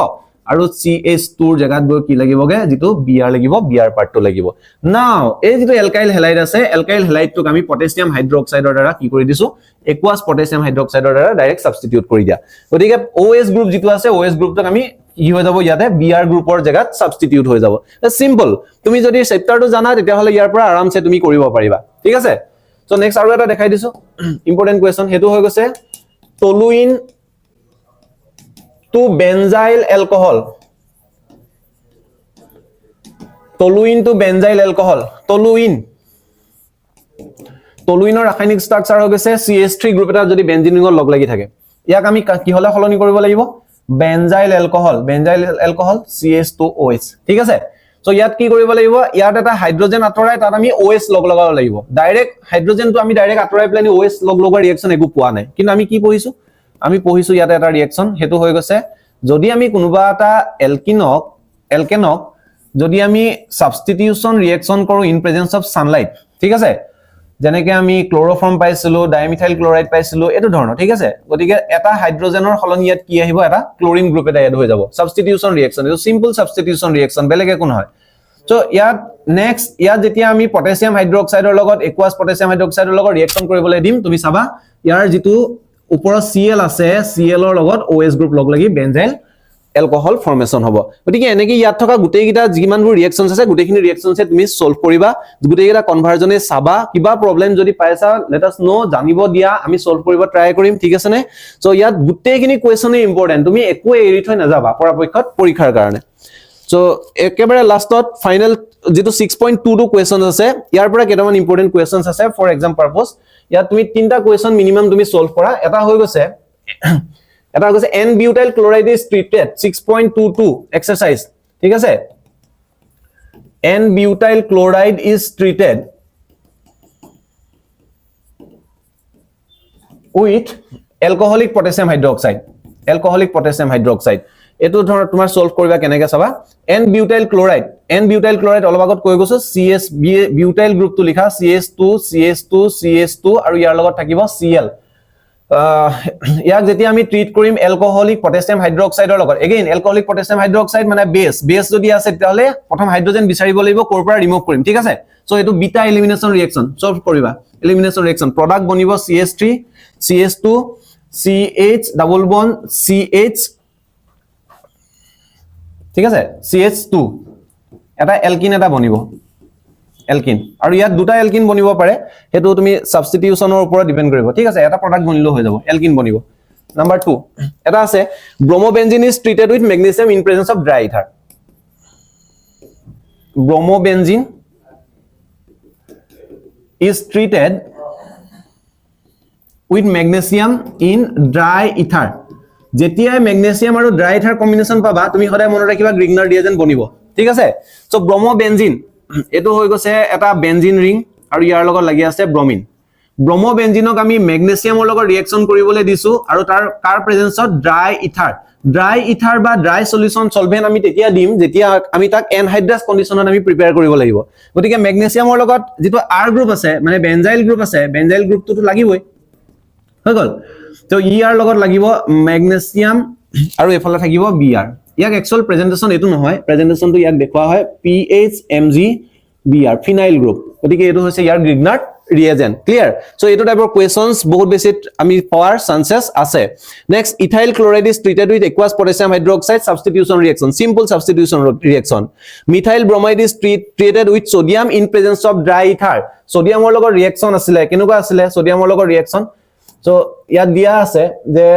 আৰু CH2 ৰ জায়গাত গৈ কি লাগিবগে যেটো Br লাগিব Br পাৰ্টটো লাগিব নাও এই যেটো এলকাইল হেলাইড আছে এলকাইল হেলাইডটোক আমি পটাছিয়াম হাইড্ৰক্সাইডৰ দ্বাৰা কি কৰি দিছো একুয়াছ পটাছিয়াম হাইড্ৰক্সাইডৰ দ্বাৰা ডাইৰেক্ট সাবস্টিটিউট কৰি দিয়া গতিকে OH গ্ৰুপ যেটো আছে OH গ্ৰুপটোক আমি কি হৈ যাব ইয়াতে Br গ্ৰুপৰ জায়গাত সাবস্টিটিউট হৈ যাব সিম্পল তুমি যদি চেপ্টাৰটো জানা তেতিয়া হলে ইয়াৰ পৰা আৰামছে তুমি কৰিব পাৰিবা ঠিক আছে সো নেক্সট আৰু এটা দেখাই দিছো ইম্পৰ্টেন্ট কোৱেশ্চন হেতু হৈ গৈছে টলুইন to benzyl alcohol টলুইনৰ ৰাসায়নিক ষ্ট্ৰাকচাৰ হৈ গৈছে CH3 গ্ৰুপ এটা যদি বেনজিন ৰিঙত লগ লাগি থাকে ইয়াক আমি কি হলে খলনি কৰিব লাগিব বেনজাইল এলকহল CH2OH ঠিক আছে সো ইয়াত কি কৰিব লাগিব ইয়াত এটা হাইড্ৰোজেন আতৰাই তাত আমি OH লগ লগাব লাগিব ডাইৰেক্ট হাইড্ৰোজেনটো আমি ডাইৰেক্ট আতৰাই প্লানি OH লগ লগা ৰিঅ্যাকশন একু পোৱা নাই কিন্তু আমি কি পঢ়িছো আমি পঢ়িছো ইয়াতে এটা ৰিঅ্যাকশন হেতু হৈ গৈছে যদি আমি কোনোবা এটা এলকেনক যদি আমি সাবস্টিটিউশন ৰিঅ্যাকশন কৰো ইন প্ৰেজেন্স অফ সানলাইট ঠিক আছে যেনেকে আমি ক্লোৰোফৰ্ম পাইছিলো ডাইমিথাইল ক্লোৰাইড পাইছিলো এটো ধৰণৰ ঠিক আছে গতিকে এটা হাইড্ৰোজেনৰ খলনি ইয়াত কি আহিব এটা ক্লোৰিন গ্ৰুপ এটা এড হৈ যাব সাবস্টিটিউশন ৰিঅ্যাকশন এটো সিম্পল সাবস্টিটিউশন ৰিঅ্যাকশন বেলেগ একো নহয় সো ইয়াত নেক্সট ইয়াত যেতিয়া আমি পটাছিয়াম হাইড্ৰক্সাইডৰ লগত একুয়াছ পটাছিয়াম হাইড্ৰক্সাইডৰ লগত ৰিঅ্যাকশন কৰিবলৈ দিম তুমি চাবা ইয়াৰ যেটো ওপৰৰ Cl আছে Cl ৰ লগত OH গ্ৰুপ লগ লাগি বেনজাইল এলকহল ফৰ্মেশন হ'ব গতিকে এনেকৈ ইয়াত থকা গুটেইগিটা যিমানবোৰ ৰিঅ্যাকশনছ আছে গুটেইখিনি ৰিঅ্যাকশনছে তুমি সলভ কৰিবা গুটেইগিটা কনভাৰ্জনে চাবা কিবা প্ৰবলেম যদি পাইছা লেট আস নো জানিব দিয়া আমি সলভ কৰিব ট্ৰাই কৰিম ঠিক আছে নে সো ইয়াত গুটেইখিনি কোৱেশ্চনে ইম্পৰ্টেন্ট তুমি একো এৰি থৈ নাযাবা পৰাপক্ষত পৰীক্ষাৰ কাৰণে সো একেবাৰে লাষ্টত ফাইনাল যেটো 6.22 কোৱেশ্চন আছে ইয়াৰ পৰা কেইটামান ইম্পৰ্টেন্ট কোৱেশ্চনছ আছে ফৰ এক্সাম পাৰপজ ইয়াত তুমি তিনটা কোৱেশ্চন মিনিমাম তুমি সলভ কৰা এটা হৈ গৈছে এটা হৈছে n butyl chloride is treated 6.22 exercise ঠিক আছে n butyl chloride is treated with alcoholic potassium hydroxide এটো ধৰ তোমাৰ সলভ কৰিবা কেনেকৈ চাবা n butyl chloride অলপ আগত কৈ গৈছো CS butyl গ্ৰুপটো লিখা CH2 আৰু ইয়াৰ লগত থাকিব Cl ইয়াক যেতিয়া আমি ট্ৰিট কৰিম এলকহলিক পটাছিয়াম হাইড্ৰক্সাইডৰ লগত এগেইন এলকহলিক পটাছিয়াম হাইড্ৰক্সাইড মানে বেস যদি আছে তেতিয়ালে প্ৰথম হাইড্ৰোজেন বিচাৰিব লাগিব কোৰ পৰা ৰিমুভ কৰিম ঠিক আছে সো এটো বিটা এলিমিনেশন ৰিঅ্যাকশন সলভ কৰিবা এলিমিনেশন ৰিঅ্যাকশন প্ৰডাক্ট বনিব CH3 CH2 CH double bond CH ঠিক আছে CH2 এটা এলকিন এটা বনিব এলকিন আৰু ইয়াত দুটা এলকিন বনিব পাৰে হেতু তুমি সাবস্টিটিউশনৰ ওপৰত ডিপেন্ড কৰিব ঠিক আছে এটা প্ৰডাক্ট বনিলো হৈ যাব এলকিন বনিব নাম্বাৰ 2 এটা আছে bromobenzene is treated with magnesium in presence of dry ether bromobenzene is treated with magnesium in dry ether যেতিয়া ম্যাগনেসিয়াম আৰু ড্ৰাই ইথাৰ কম্বিনেশন পাবা তুমি সদায় মনত ৰাখিবা গ্ৰিগনাৰ ৰিয়েজেন্ট বনিব ঠিক আছে সো ব্ৰোমোবেনজিন এটো হৈ গৈছে এটা বেনজিন ৰিং আৰু ইয়াৰ লগত লাগি আছে ব্ৰোমিন ব্ৰোমোবেনজিনক আমি ম্যাগনেসিয়ামৰ লগত ৰিঅ্যাকশন কৰিবলৈ দিছো আৰু তাৰ প্ৰেজেন্সত ড্ৰাই ইথাৰ বা ড্ৰাই সলিউশন সলভেন্ট আমি তেতিয়া দিম যেতিয়া আমি তাক এনহাইড্ৰাছ কন্ডিশনত আমি প্ৰিপেয়াৰ কৰিব লাগিব গতিকে ম্যাগনেসিয়ামৰ লগত যেটো R গ্ৰুপ আছে মানে বেনজাইল গ্ৰুপটো লাগিবই হৈ গল তো ইয়াৰ লগত লাগিব ম্যাগনেসিয়াম আৰু এফালে থাকিব Br ইয়াক একচুয়াল প্ৰেজেন্টেশন এটো নহয় প্ৰেজেন্টেশনটো ইয়াক দেখুৱা হয় PHMgBr ফিনাইল গ্ৰুপ গতিকে এটো হৈছে ইয়াৰ গ্ৰিগনাৰ ৰিয়েজেন্ট ক্লিয়াৰ সো এটো টাইপৰ কোৱেশ্চনস বহুত বেছি আমি পাওয়াৰ চান্সেস আছে next ethyl chloride is treated with aqueous potassium hydroxide substitution reaction simple substitution reaction methyl bromide is treated with sodium in presence of dry ether সোডিয়ামৰ লগত ৰিঅ্যাকশন আছিল কেনেকুৱা আছিল সোডিয়ামৰ লগত ৰিঅ্যাকশন সো ইয়াত দিয়া আছে যে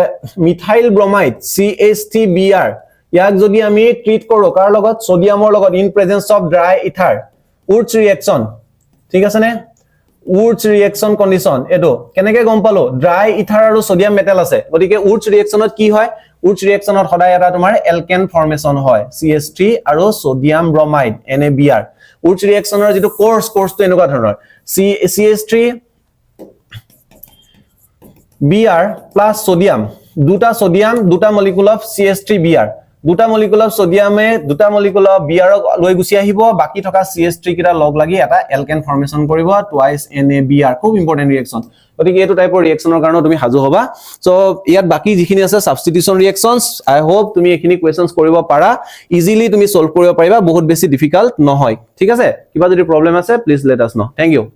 মিথাইল ব্ৰমাইড CH3Br ইয়াক যদি আমি ট্ৰিট কৰো কাৰ লগত সোডিয়ামৰ লগত in presence of dry ether Woods reaction ঠিক আছে নে উডছ ৰিএকচন কন্ডিশন এটো কেনেকে গম পালো ড্ৰাই ইথাৰ আৰু সোডিয়াম মেটেল আছে গতিকে উডছ ৰিএকচনত কি হয় উডছ ৰিএকচনত সদায় এটা তোমাৰ এলকেন ফৰ্মেশন হয় CH3 আৰু সোডিয়াম ব্ৰমাইড NaBr উডছ ৰিএকচনৰ যেটো কোৰ্সটো এনেকুৱা ধৰণৰ CH3 Br plus sodium দুটা molecule of CH3Br দুটা molecule of sodium দুটা molecule of Br লৈ গুছি আহিব বাকি থকা CH3 কিটা লগ লাগি এটা alkane formation কৰিব twice NaBr খুব ইম্পৰ্টেন্ট ৰিঅ্যাকশন গতিকে এটো টাইপৰ ৰিঅ্যাকশনৰ কাৰণে তুমি হাজু হবা সো ইয়াত বাকি যিখিনি আছে সাবস্টিটিউশন ৰিঅ্যাকশনস আই হোপ তুমি এখিনি কোৱেশ্চনস কৰিব পাৰা ইজিলি তুমি সলভ কৰিব পাৰিবা বহুত বেছি ডিফিকাল্ট নহয় ঠিক আছে কিবা যদি প্ৰবলেম আছে please let us no thank U